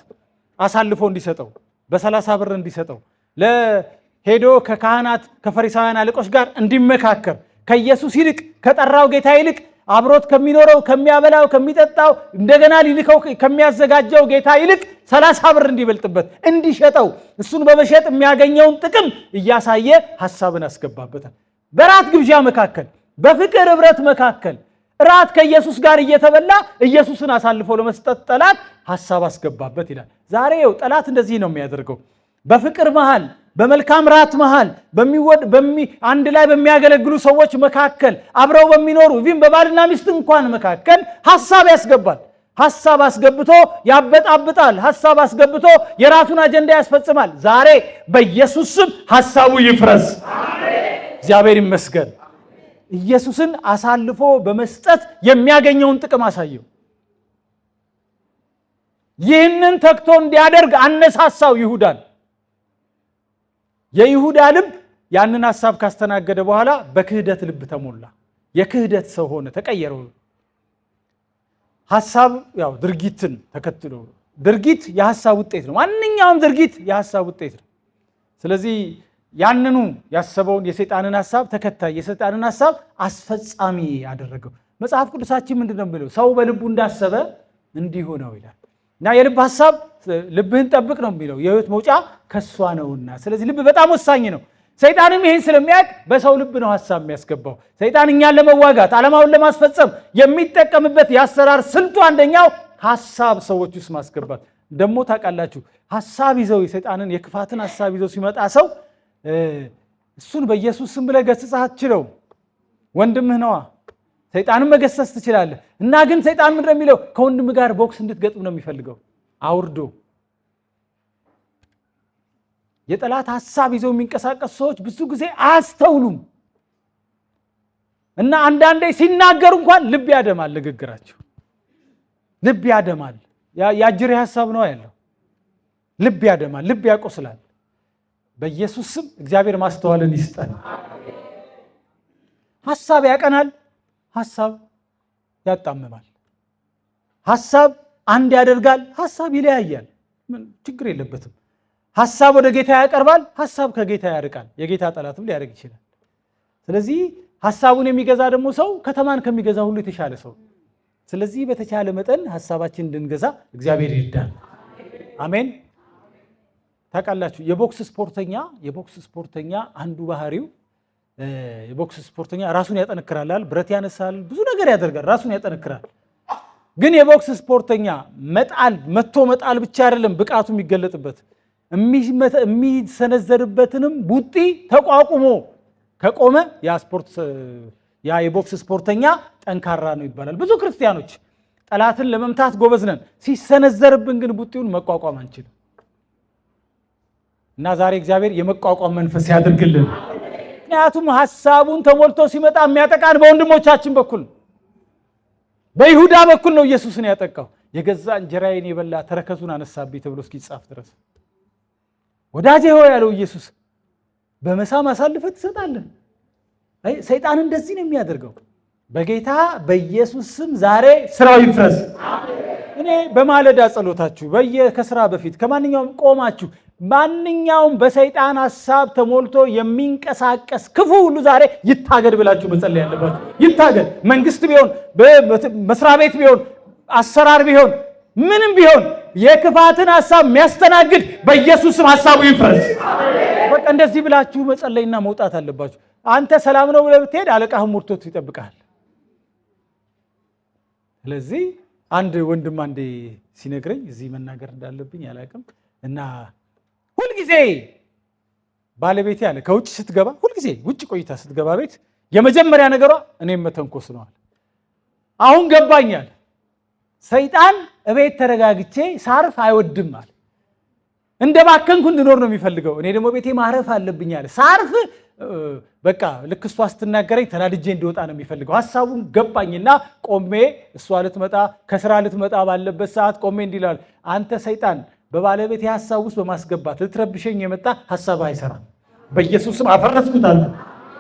አሳልፎ እንዲሰጠው፣ በ30 ብር እንዲሰጠው፣ ለሄዶ ከካህናት ከፈሪሳውያን አለቆች ጋር እንዲመካከር፣ ከኢየሱስ ይልቅ ከጠራው ጌታ ይልቅ አብሮት ከሚኖረው ከሚያበላው ከሚጠጣው እንደገና ሊልከው ከሚያዘጋጀው ጌታ ይልቅ 30 ብር እንዲበልጥበት እንዲሸጠው፣ እሱን በመሸጥ የሚያገኘውን ጥቅም እያሳየ ሐሳብን አስገባበታል። በራት ግብዣ መካከል፣ በፍቅር ህብረት መካከል ራት ከኢየሱስ ጋር እየተበላ ኢየሱስን አሳልፎ ለመስጠት ጠላት ሐሳብ አስገባበት ይላል። ዛሬው ጠላት እንደዚህ ነው የሚያደርገው። በፍቅር መሃል፣ በመልካም ራት መሃል፣ አንድ ላይ በሚያገለግሉ ሰዎች መካከል፣ አብረው በሚኖሩ ኢቭን በባልና ሚስት እንኳን መካከል ሐሳብ ያስገባል። ሐሳብ አስገብቶ ያበጣብጣል። ሐሳብ አስገብቶ የራሱን አጀንዳ ያስፈጽማል። ዛሬ በኢየሱስ ስም ሐሳቡ ይፍረስ። እግዚአብሔር ይመስገን። ኢየሱስን አሳልፎ በመስጠት የሚያገኘውን ጥቅም አሳየው። ይህንን ተግቶ እንዲያደርግ አነሳሳው ይሁዳን። የይሁዳ ልብ ያንን ሐሳብ ካስተናገደ በኋላ በክህደት ልብ ተሞላ። የክህደት ሰው ሆነ፣ ተቀየረው። ሐሳብ ያው ድርጊትን ተከትሎ፣ ድርጊት የሐሳብ ውጤት ነው። ማንኛውም ድርጊት የሐሳብ ውጤት ነው። ስለዚህ ያንኑ ያሰበውን የሰይጣንን ሐሳብ ተከታይ፣ የሰይጣንን ሐሳብ አስፈጻሚ ያደረገው። መጽሐፍ ቅዱሳችን ምንድን ነው የሚለው? ሰው በልቡ እንዳሰበ እንዲሁ ነው ይላል። እና የልብ ሐሳብ ልብህን ጠብቅ ነው የሚለው። የህይወት መውጫ ከሷ ነውና። ስለዚህ ልብ በጣም ወሳኝ ነው። ሰይጣንም ይህን ስለሚያውቅ በሰው ልብ ነው ሐሳብ የሚያስገባው። ሰይጣን እኛን ለመዋጋት ዓላማውን ለማስፈጸም የሚጠቀምበት የአሰራር ስልቱ አንደኛው ሐሳብ ሰዎች ውስጥ ማስገባት። ደግሞ ታውቃላችሁ፣ ሐሳብ ይዘው የሰይጣንን የክፋትን ሐሳብ ይዘው ሲመጣ ሰው እሱን በኢየሱስ ስም ብለህ ገስጸህ አትችለውም። ወንድምህ ነዋ። ሰይጣንን መገሰስ ትችላለህ። እና ግን ሰይጣን ምንድን ነው የሚለው? ከወንድምህ ጋር ቦክስ እንድትገጥም ነው የሚፈልገው። አውርዶ የጠላት ሐሳብ ይዘው የሚንቀሳቀሱ ሰዎች ብዙ ጊዜ አያስተውሉም። እና አንዳንዴ ሲናገሩ እንኳን ልብ ያደማል። ንግግራቸው ልብ ያደማል። ያጅሬ ሐሳብ ነው ያለው። ልብ ያደማል፣ ልብ ያቆስላል። በኢየሱስ ስም እግዚአብሔር ማስተዋልን ይስጠን። ሐሳብ ያቀናል፣ ሐሳብ ያጣምማል። ሐሳብ አንድ ያደርጋል፣ ሐሳብ ይለያያል። ምን ችግር የለበትም። ሐሳብ ወደ ጌታ ያቀርባል፣ ሐሳብ ከጌታ ያርቃል። የጌታ ጠላትም ሊያደርግ ይችላል። ስለዚህ ሐሳቡን የሚገዛ ደግሞ ሰው ከተማን ከሚገዛ ሁሉ የተሻለ ሰው። ስለዚህ በተቻለ መጠን ሐሳባችን እንድንገዛ እግዚአብሔር ይርዳን። አሜን። ታውቃላችሁ የቦክስ ስፖርተኛ አንዱ ባህሪው የቦክስ ስፖርተኛ ራሱን ያጠነክራል፣ ብረት ያነሳል፣ ብዙ ነገር ያደርጋል፣ ራሱን ያጠነክራል። ግን የቦክስ ስፖርተኛ መቶ መጣል ብቻ አይደለም ብቃቱ የሚገለጥበት የሚሰነዘርበትንም ቡጢ ተቋቁሞ ከቆመ ያ የቦክስ ስፖርተኛ ጠንካራ ነው ይባላል። ብዙ ክርስቲያኖች ጠላትን ለመምታት ጎበዝ ነን፣ ሲሰነዘርብን ግን ቡጢውን መቋቋም አንችልም። እና ዛሬ እግዚአብሔር የመቋቋም መንፈስ ያድርግልን። ምክንያቱም ሐሳቡን ተሞልቶ ሲመጣ የሚያጠቃን በወንድሞቻችን በኩል በይሁዳ በኩል ነው ኢየሱስን ያጠቃው። የገዛ እንጀራዬን የበላ ተረከዙን አነሳብኝ ተብሎ እስኪጻፍ ድረስ ወዳጄ ሆይ ያለው ኢየሱስ በመሳም አሳልፈህ ትሰጣለህ። ሰይጣን እንደዚህ ነው የሚያደርገው። በጌታ በኢየሱስ ስም ዛሬ ስራው ይፍረስ። እኔ በማለዳ ጸሎታችሁ ከስራ በፊት ከማንኛውም ቆማችሁ ማንኛውም በሰይጣን ሐሳብ ተሞልቶ የሚንቀሳቀስ ክፉ ሁሉ ዛሬ ይታገድ ብላችሁ መጸለይ ያለባችሁ። ይታገድ። መንግስት ቢሆን መስሪያ ቤት ቢሆን አሰራር ቢሆን ምንም ቢሆን የክፋትን ሐሳብ የሚያስተናግድ በኢየሱስ ስም ሐሳቡ ይፍረስ። በቃ እንደዚህ ብላችሁ መጸለይና መውጣት አለባችሁ። አንተ ሰላም ነው ብለህ ብትሄድ አለቃህም ሞርቶት ይጠብቃል። ስለዚህ አንድ ወንድም አንዴ ሲነግረኝ እዚህ መናገር እንዳለብኝ አላውቅም እና ሁልጊዜ ባለቤቴ አለ ከውጭ ስትገባ ሁልጊዜ ውጭ ቆይታ ስትገባ ቤት የመጀመሪያ ነገሯ እኔም መተንኮስ ነዋል። አሁን ገባኛል። ሰይጣን እቤት ተረጋግቼ ሳርፍ አይወድም አለ። እንደ ባከንኩ እንድኖር ነው የሚፈልገው። እኔ ደግሞ ቤቴ ማረፍ አለብኝ አለ። ሳርፍ በቃ ልክ እሷ ስትናገረኝ ተናድጄ እንዲወጣ ነው የሚፈልገው። ሐሳቡን ገባኝና ቆሜ እሷ ልትመጣ ከስራ ልትመጣ ባለበት ሰዓት ቆሜ እንዲላል አንተ ሰይጣን በባለቤቴ ሐሳብ ውስጥ በማስገባት ልትረብሸኝ የመጣ ሐሳብ አይሰራም፣ በኢየሱስም አፈረስኩት አለ።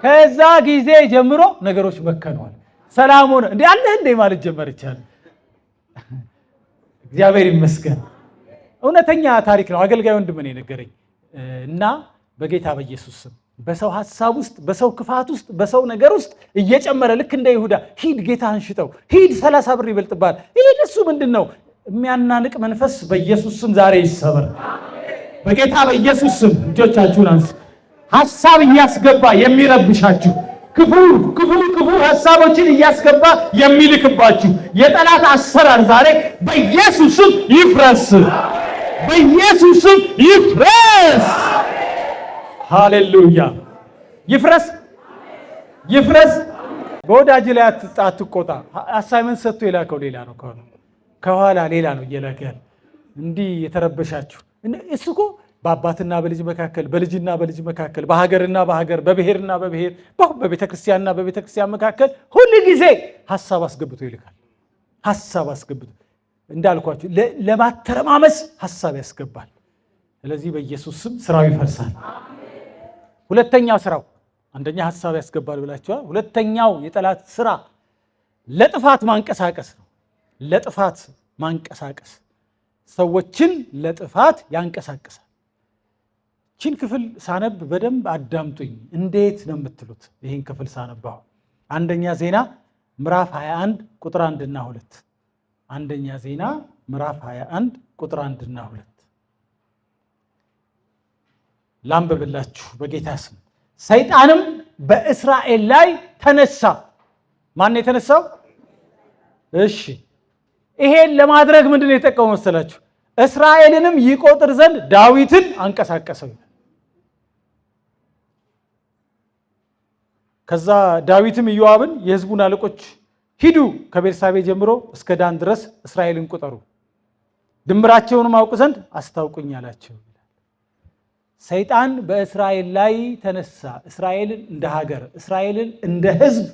ከዛ ጊዜ ጀምሮ ነገሮች መከነዋል። ሰላም ሆነ። እንዴ አለህ እንዴ ማለት ጀመር ይቻላል። እግዚአብሔር ይመስገን። እውነተኛ ታሪክ ነው። አገልጋይ ወንድም ነው የነገረኝ እና በጌታ በኢየሱስ ስም በሰው ሐሳብ ውስጥ በሰው ክፋት ውስጥ በሰው ነገር ውስጥ እየጨመረ ልክ እንደ ይሁዳ ሂድ ጌታህን ሽጠው ሂድ 30 ብር ይበልጥባል ሂድ እሱ ምንድነው የሚያናንቅ መንፈስ በኢየሱስ ስም ዛሬ ይሰበር። በጌታ በኢየሱስ ስም እጆቻችሁን አንሱ። ሐሳብ እያስገባ የሚረብሻችሁ ክፉ ሐሳቦችን እያስገባ የሚልክባችሁ የጠላት አሰራር ዛሬ በኢየሱስ ስም ይፍረስ። በኢየሱስ ስም ይፍረስ። ሃሌሉያ። ይፍረስ። በወዳጅ ላይ አትቆጣ። አሳይመንት ሰጥቶ የላከው ሌላ ነው፣ ከኋላ ሌላ ነው እየላከ ያለ። እንዲህ የተረበሻችሁ እሱ እኮ በአባትና በልጅ መካከል፣ በልጅና በልጅ መካከል፣ በሀገርና በሀገር፣ በብሔርና በብሔር፣ በቤተክርስቲያንና በቤተክርስቲያን መካከል ሁሉ ጊዜ ሐሳብ አስገብቶ ይልካል። ሐሳብ አስገብቶ እንዳልኳችሁ ለማተረማመስ ሐሳብ ያስገባል። ስለዚህ በኢየሱስ ስም ስራው ይፈርሳል። ሁለተኛ ስራው አንደኛ ሐሳብ ያስገባል ብላችኋል። ሁለተኛው የጠላት ስራ ለጥፋት ማንቀሳቀስ ነው። ለጥፋት ማንቀሳቀስ፣ ሰዎችን ለጥፋት ያንቀሳቅሳል። ቺን ክፍል ሳነብ በደንብ አዳምጡኝ። እንዴት ነው የምትሉት? ይህን ክፍል ሳነባው አንደኛ ዜና ምዕራፍ 21 ቁጥር 1 እና 2 አንደኛ ዜና ምዕራፍ 21 ቁጥር 1 እና 2 ላንብብላችሁ በጌታ ስም። ሰይጣንም በእስራኤል ላይ ተነሳ። ማን ነው የተነሳው? እሺ ይሄን ለማድረግ ምንድን ነው የጠቀመው መሰላችሁ? እስራኤልንም ይቆጥር ዘንድ ዳዊትን አንቀሳቀሰው። ከዛ ዳዊትም ኢዮአብን የሕዝቡን አለቆች ሂዱ ከቤርሳቤ ጀምሮ እስከ ዳን ድረስ እስራኤልን ቁጠሩ፣ ድምራቸውንም አውቅ ዘንድ አስታውቁኝ አላቸው። ሰይጣን በእስራኤል ላይ ተነሳ። እስራኤልን እንደ ሀገር፣ እስራኤልን እንደ ሕዝብ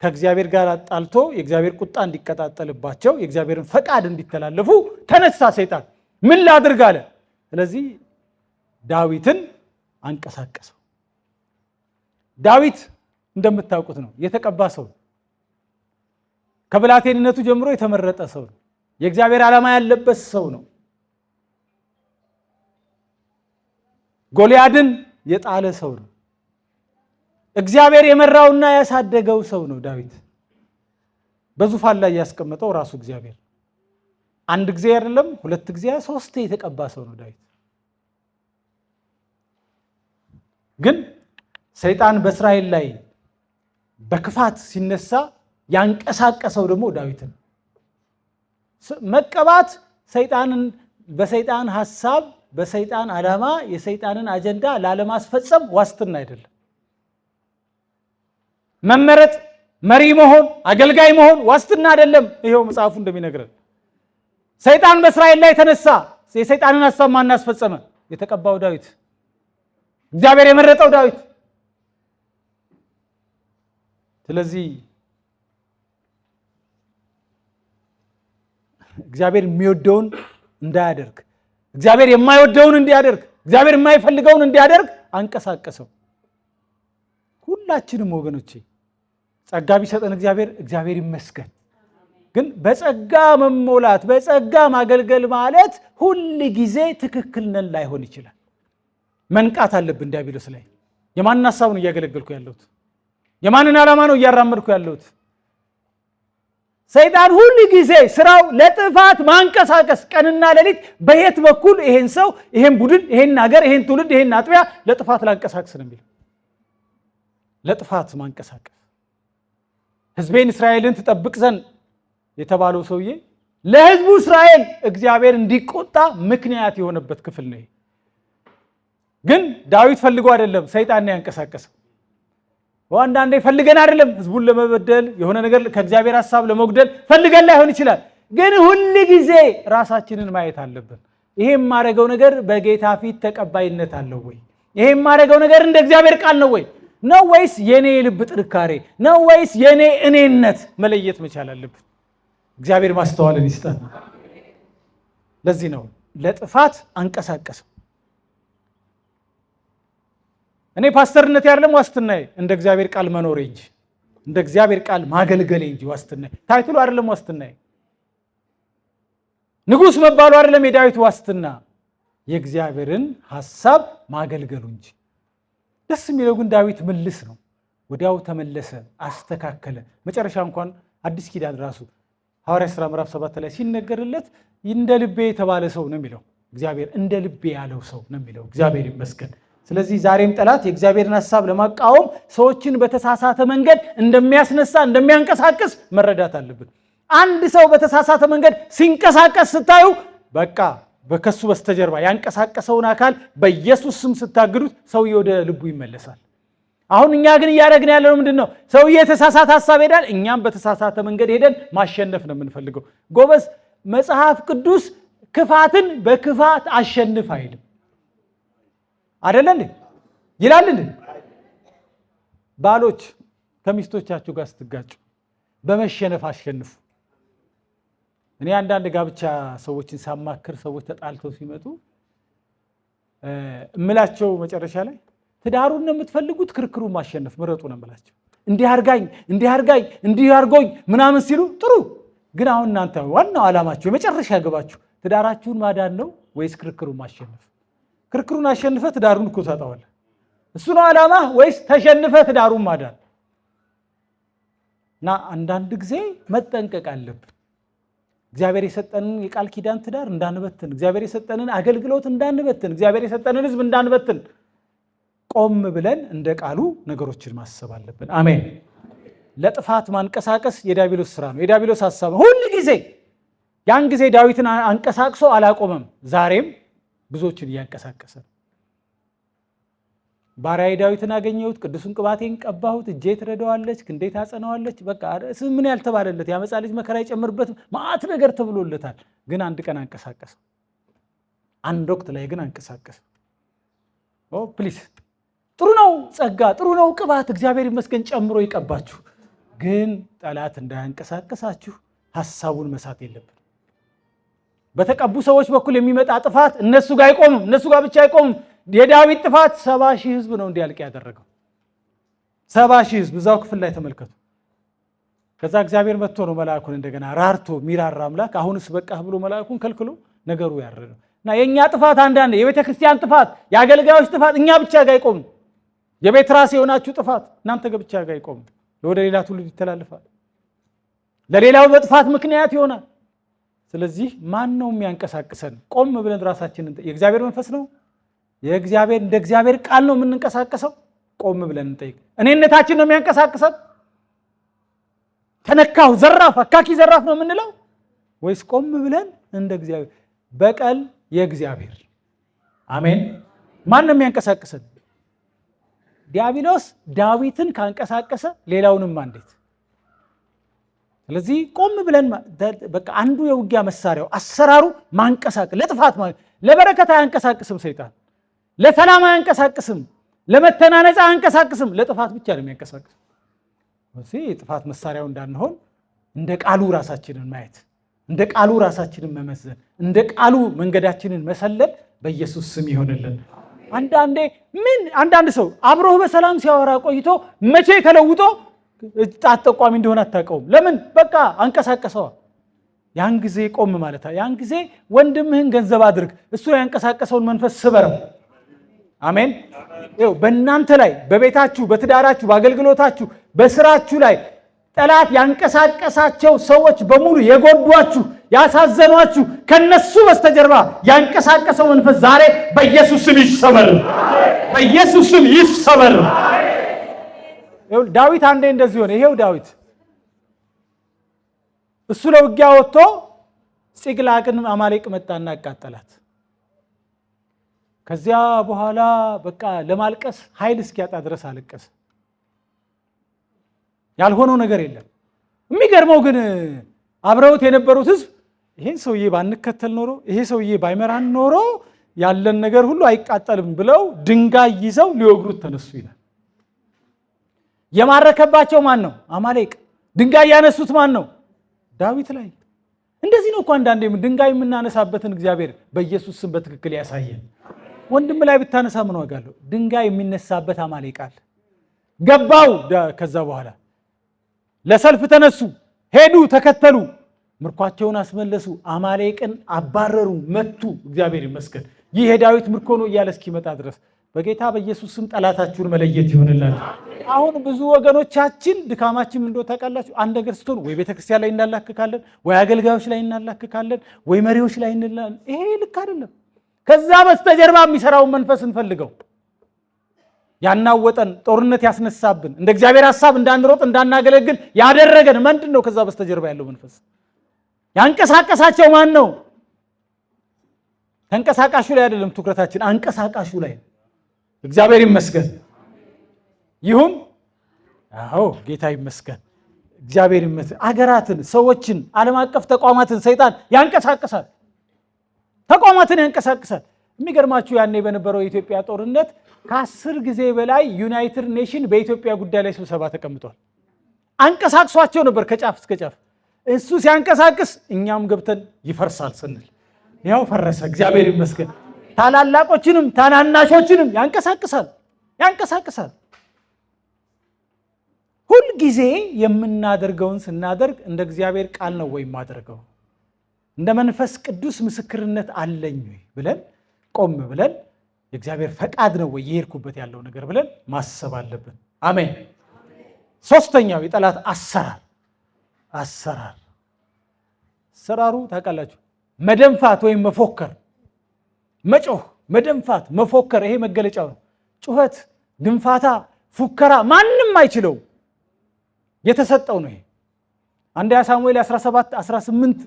ከእግዚአብሔር ጋር አጣልቶ የእግዚአብሔር ቁጣ እንዲቀጣጠልባቸው የእግዚአብሔርን ፈቃድ እንዲተላለፉ ተነሳ ሰይጣን። ምን ላድርግ አለ። ስለዚህ ዳዊትን አንቀሳቀሰው። ዳዊት እንደምታውቁት ነው የተቀባ ሰው፣ ከብላቴንነቱ ጀምሮ የተመረጠ ሰው ነው። የእግዚአብሔር ዓላማ ያለበት ሰው ነው። ጎልያድን የጣለ ሰው ነው። እግዚአብሔር የመራውና ያሳደገው ሰው ነው። ዳዊት በዙፋን ላይ ያስቀመጠው ራሱ እግዚአብሔር። አንድ ጊዜ አይደለም፣ ሁለት ጊዜ፣ ሶስት የተቀባ ሰው ነው ዳዊት። ግን ሰይጣን በእስራኤል ላይ በክፋት ሲነሳ ያንቀሳቀሰው ደግሞ ዳዊትን። መቀባት ሰይጣንን በሰይጣን ሐሳብ በሰይጣን ዓላማ የሰይጣንን አጀንዳ ላለማስፈጸም ዋስትና አይደለም። መመረጥ፣ መሪ መሆን፣ አገልጋይ መሆን ዋስትና አይደለም። ይሄው መጽሐፉ እንደሚነግረን ሰይጣን በእስራኤል ላይ ተነሳ። የሰይጣንን ሐሳብ ማን አስፈጸመ? የተቀባው ዳዊት፣ እግዚአብሔር የመረጠው ዳዊት። ስለዚህ እግዚአብሔር የሚወደውን እንዳያደርግ፣ እግዚአብሔር የማይወደውን እንዲያደርግ፣ እግዚአብሔር የማይፈልገውን እንዲያደርግ አንቀሳቀሰው። ሁላችንም ወገኖቼ ጸጋ ቢሰጠን እግዚአብሔር ይመስገን። ግን በጸጋ መሞላት በጸጋ ማገልገል ማለት ሁል ጊዜ ትክክል ነን ላይሆን ይችላል። መንቃት አለብን። ዲያብሎስ ላይ የማንን ሐሳብ ነው እያገለገልኩ ያለሁት? የማንን ዓላማ ነው እያራመድኩ ያለሁት? ሰይጣን ሁል ጊዜ ስራው ለጥፋት ማንቀሳቀስ፣ ቀንና ሌሊት በየት በኩል ይሄን ሰው፣ ይሄን ቡድን፣ ይሄን ሀገር፣ ይሄን ትውልድ፣ ይሄን አጥቢያ ለጥፋት ላንቀሳቀስ ነው የሚለው። ለጥፋት ማንቀሳቀስ። ሕዝቤን እስራኤልን ትጠብቅ ዘንድ የተባለው ሰውዬ ለሕዝቡ እስራኤል እግዚአብሔር እንዲቆጣ ምክንያት የሆነበት ክፍል ነው። ግን ዳዊት ፈልጎ አይደለም ሰይጣን ያንቀሳቀሰው። አንዳንዴ ፈልገን አይደለም ሕዝቡን ለመበደል የሆነ ነገር ከእግዚአብሔር ሐሳብ ለመጉደል ፈልገን ላይሆን ይችላል። ግን ሁል ጊዜ ራሳችንን ማየት አለብን። ይሄ የማደርገው ነገር በጌታ ፊት ተቀባይነት አለው ወይ? ይሄ የማደርገው ነገር እንደ እግዚአብሔር ቃል ነው ወይ? ነው ወይስ የኔ ልብ ጥንካሬ ነው? ወይስ የኔ እኔነት? መለየት መቻል አለብን። እግዚአብሔር ማስተዋልን ይስጠን። ለዚህ ነው ለጥፋት አንቀሳቀሰው። እኔ ፓስተርነት ያለም ዋስትናዬ እንደ እግዚአብሔር ቃል መኖሬ እንጂ እንደ እግዚአብሔር ቃል ማገልገሌ እንጂ ዋስትናዬ ታይትሉ አይደለም። ዋስትናዬ ንጉሥ መባሉ አይደለም። የዳዊት ዋስትና የእግዚአብሔርን ሐሳብ ማገልገሉ እንጂ። ደስ የሚለው ግን ዳዊት ምልስ ነው። ወዲያው ተመለሰ፣ አስተካከለ። መጨረሻ እንኳን አዲስ ኪዳን ራሱ ሐዋርያት ሥራ ምዕራፍ 7 ላይ ሲነገርለት እንደ ልቤ የተባለ ሰው ነው የሚለው። እግዚአብሔር እንደ ልቤ ያለው ሰው ነው የሚለው። እግዚአብሔር ይመስገን። ስለዚህ ዛሬም ጠላት የእግዚአብሔርን ሐሳብ ለማቃወም ሰዎችን በተሳሳተ መንገድ እንደሚያስነሳ እንደሚያንቀሳቅስ መረዳት አለብን። አንድ ሰው በተሳሳተ መንገድ ሲንቀሳቀስ ስታዩ በቃ በከሱ በስተጀርባ ያንቀሳቀሰውን አካል በኢየሱስ ስም ስታግዱት ሰውዬ ወደ ልቡ ይመለሳል። አሁን እኛ ግን እያደረግን ያለነው ምንድን ነው? ሰውዬ የተሳሳተ ሐሳብ ሄዳል፣ እኛም በተሳሳተ መንገድ ሄደን ማሸነፍ ነው የምንፈልገው። ጎበዝ፣ መጽሐፍ ቅዱስ ክፋትን በክፋት አሸንፍ አይልም። አይደለ እንዴ? ይላል እንዴ? ባሎች ከሚስቶቻችሁ ጋር ስትጋጩ በመሸነፍ አሸንፉ። እኔ አንዳንድ ጋብቻ ሰዎችን ሳማክር ሰዎች ተጣልተው ሲመጡ እምላቸው መጨረሻ ላይ ትዳሩን ነው የምትፈልጉት ክርክሩን ማሸነፍ ምረጡ ነው የምላቸው። እንዲህ አርጋኝ እንዲህ አርጎኝ ምናምን ሲሉ ጥሩ፣ ግን አሁን እናንተ ዋናው ዓላማችሁ የመጨረሻ ገባችሁ ትዳራችሁን ማዳን ነው ወይስ ክርክሩን ማሸነፍ? ክርክሩን አሸንፈ ትዳሩን እኮ ታጣዋለህ። እሱ ነው ዓላማ ወይስ ተሸንፈ ትዳሩን ማዳን? እና አንዳንድ ጊዜ መጠንቀቅ አለብን። እግዚአብሔር የሰጠንን የቃል ኪዳን ትዳር እንዳንበትን፣ እግዚአብሔር የሰጠንን አገልግሎት እንዳንበትን፣ እግዚአብሔር የሰጠንን ሕዝብ እንዳንበትን ቆም ብለን እንደ ቃሉ ነገሮችን ማሰብ አለብን። አሜን። ለጥፋት ማንቀሳቀስ የዲያብሎስ ስራ ነው፣ የዲያብሎስ ሐሳብ ነው ሁል ጊዜ። ያን ጊዜ ዳዊትን አንቀሳቅሶ አላቆመም። ዛሬም ብዙዎችን እያንቀሳቀሰ ባሪያዬ ዳዊትን አገኘሁት፣ ቅዱሱን ቅባቴን ቀባሁት፣ እጄ ትረዳዋለች፣ ክንዴ ታጸናዋለች። በቃ ምን ያልተባለለት የዓመፃ ልጅ መከራ ይጨምርበት መዓት ነገር ተብሎለታል። ግን አንድ ቀን አንቀሳቀሰ። አንድ ወቅት ላይ ግን አንቀሳቀሰ። ፕሊስ ጥሩ ነው ጸጋ፣ ጥሩ ነው ቅባት፣ እግዚአብሔር ይመስገን ጨምሮ ይቀባችሁ። ግን ጠላት እንዳያንቀሳቀሳችሁ ሐሳቡን መሳት የለብን። በተቀቡ ሰዎች በኩል የሚመጣ ጥፋት እነሱ ጋር አይቆምም፣ እነሱ ጋር ብቻ አይቆምም። የዳዊት ጥፋት 70,000 ሕዝብ ነው እንዲያልቅ ያደረገው። 70,000 ሕዝብ እዛው ክፍል ላይ ተመልከቱ። ከዛ እግዚአብሔር መጥቶ ነው መልአኩን እንደገና ራርቶ ሚራራ አምላክ አሁንስ በቃህ ብሎ መልአኩን ከልክሎ ነገሩ ያረደው። እና የኛ ጥፋት አንዳንዴ የቤተ ክርስቲያን ጥፋት፣ የአገልጋዮች ጥፋት እኛ ብቻ ጋር አይቆምም። የቤት ራስ የሆናችሁ ጥፋት እናንተ ጋር ብቻ ጋር አይቆምም። ወደ ሌላ ትውልድ ይተላለፋል፣ ለሌላው በጥፋት ምክንያት ይሆናል። ስለዚህ ማን ነው የሚያንቀሳቅሰን? ቆም ብለን ራሳችንን የእግዚአብሔር መንፈስ ነው የእግዚአብሔር እንደ እግዚአብሔር ቃል ነው የምንንቀሳቀሰው? ቆም ብለን እንጠይቅ። እኔነታችን ነው የሚያንቀሳቅሰን? ተነካሁ ዘራፍ አካኪ ዘራፍ ነው የምንለው ወይስ ቆም ብለን እንደ እግዚአብሔር? በቀል የእግዚአብሔር አሜን። ማን ነው የሚያንቀሳቅሰን? ዲያብሎስ ዳዊትን ካንቀሳቀሰ ሌላውንም እንዴት? ስለዚህ ቆም ብለን በቃ አንዱ የውጊያ መሳሪያው አሰራሩ ማንቀሳቀስ፣ ለጥፋት ለበረከት አያንቀሳቅስም ሰይጣን፣ ለሰላም አያንቀሳቅስም፣ ለመተናነጽ አያንቀሳቅስም፣ ለጥፋት ብቻ ነው የሚያንቀሳቅስ። ስለዚህ የጥፋት መሳሪያው እንዳንሆን እንደ ቃሉ ራሳችንን ማየት፣ እንደ ቃሉ ራሳችንን መመዘን፣ እንደ ቃሉ መንገዳችንን መሰለል በኢየሱስ ስም ይሆንልን። አንዳንድ ሰው አብሮህ በሰላም ሲያወራ ቆይቶ መቼ ተለውጦ ጣት ጠቋሚ እንደሆነ አታውቀውም። ለምን? በቃ አንቀሳቀሰዋ። ያን ጊዜ ቆም ማለት፣ ያን ጊዜ ወንድምህን ገንዘብ አድርግ፣ እሱ ያንቀሳቀሰውን መንፈስ ስበረው። አሜን። በእናንተ ላይ፣ በቤታችሁ፣ በትዳራችሁ፣ በአገልግሎታችሁ፣ በስራችሁ ላይ ጠላት ያንቀሳቀሳቸው ሰዎች በሙሉ የጎዷችሁ፣ ያሳዘኗችሁ ከነሱ በስተጀርባ ያንቀሳቀሰው መንፈስ ዛሬ በኢየሱስ ስም ይሰበር፣ በኢየሱስ ስም ይሰበር። ዳዊት አንዴ እንደዚህ ሆነ። ይሄው ዳዊት እሱ ለውጊያ ወጥቶ ጽቅላቅን አማሌቅ መጣና አቃጠላት። ከዚያ በኋላ በቃ ለማልቀስ ኃይል እስኪያጣ ድረስ አለቀሰ። ያልሆነው ነገር የለም። የሚገርመው ግን አብረውት የነበሩት ህዝብ ይሄን ሰውዬ ባንከተል ኖሮ፣ ይሄ ሰውዬ ባይመራን ኖሮ ያለን ነገር ሁሉ አይቃጠልም ብለው ድንጋይ ይዘው ሊወግሩት ተነሱ ይላል። የማረከባቸው ማን ነው? አማሌቅ። ድንጋይ ያነሱት ማን ነው? ዳዊት ላይ። እንደዚህ ነው እኮ አንዳንዴ ድንጋይ የምናነሳበትን እግዚአብሔር በኢየሱስ ስም በትክክል ያሳየን። ወንድም ላይ ብታነሳ ምን ዋጋ አለው? ድንጋይ የሚነሳበት አማሌቅ አለ። ገባው። ከዛ በኋላ ለሰልፍ ተነሱ፣ ሄዱ፣ ተከተሉ፣ ምርኳቸውን አስመለሱ፣ አማሌቅን አባረሩ፣ መቱ። እግዚአብሔር ይመስገን። ይህ የዳዊት ምርኮ ነው እያለ እስኪመጣ ድረስ በጌታ በኢየሱስ ስም ጠላታችሁን መለየት ይሆንላችሁ። አሁን ብዙ ወገኖቻችን ድካማችን ምን እንደሆነ ታውቃላችሁ? አንድ ነገር ስትሆን ወይ ቤተክርስቲያን ላይ እናላክካለን፣ ወይ አገልጋዮች ላይ እናላክካለን፣ ወይ መሪዎች ላይ እንላለን። ይሄ ልክ አይደለም። ከዛ በስተጀርባ የሚሰራውን መንፈስ እንፈልገው። ያናወጠን፣ ጦርነት ያስነሳብን፣ እንደ እግዚአብሔር ሐሳብ እንዳንሮጥ እንዳናገለግል ያደረገን ምንድን ነው? ከዛ በስተጀርባ ያለው መንፈስ ያንቀሳቀሳቸው ማን ነው? ተንቀሳቃሹ ላይ አይደለም ትኩረታችን፣ አንቀሳቃሹ ላይ። እግዚአብሔር ይመስገን ይሁን። አዎ ጌታ ይመስገን፣ እግዚአብሔር ይመስገን። አገራትን፣ ሰዎችን፣ ዓለም አቀፍ ተቋማትን ሰይጣን ያንቀሳቅሳል፣ ተቋማትን ያንቀሳቅሳል። የሚገርማችሁ ያኔ በነበረው የኢትዮጵያ ጦርነት ከ10 ጊዜ በላይ ዩናይትድ ኔሽን በኢትዮጵያ ጉዳይ ላይ ስብሰባ ተቀምጧል። አንቀሳቅሷቸው ነበር ከጫፍ እስከ ጫፍ። እሱ ሲያንቀሳቅስ እኛም ገብተን ይፈርሳል ስንል ያው ፈረሰ። እግዚአብሔር ይመስገን። ታላላቆችንም ታናናሾችንም ያንቀሳቅሳል። ሁል ጊዜ የምናደርገውን ስናደርግ እንደ እግዚአብሔር ቃል ነው ወይ ማድረገው? እንደ መንፈስ ቅዱስ ምስክርነት አለኝ ወይ ብለን ቆም ብለን የእግዚአብሔር ፈቃድ ነው ወይ የሄድኩበት ያለው ነገር ብለን ማሰብ አለብን። አሜን። ሶስተኛው የጠላት አሰራሩ ታውቃላችሁ፣ መደንፋት ወይም መፎከር፣ መጮህ፣ መደንፋት፣ መፎከር። ይሄ መገለጫው ነው። ጩኸት፣ ድንፋታ፣ ፉከራ ማንም አይችለው የተሰጠው ነው። ይሄ አንደኛ ሳሙኤል 17:8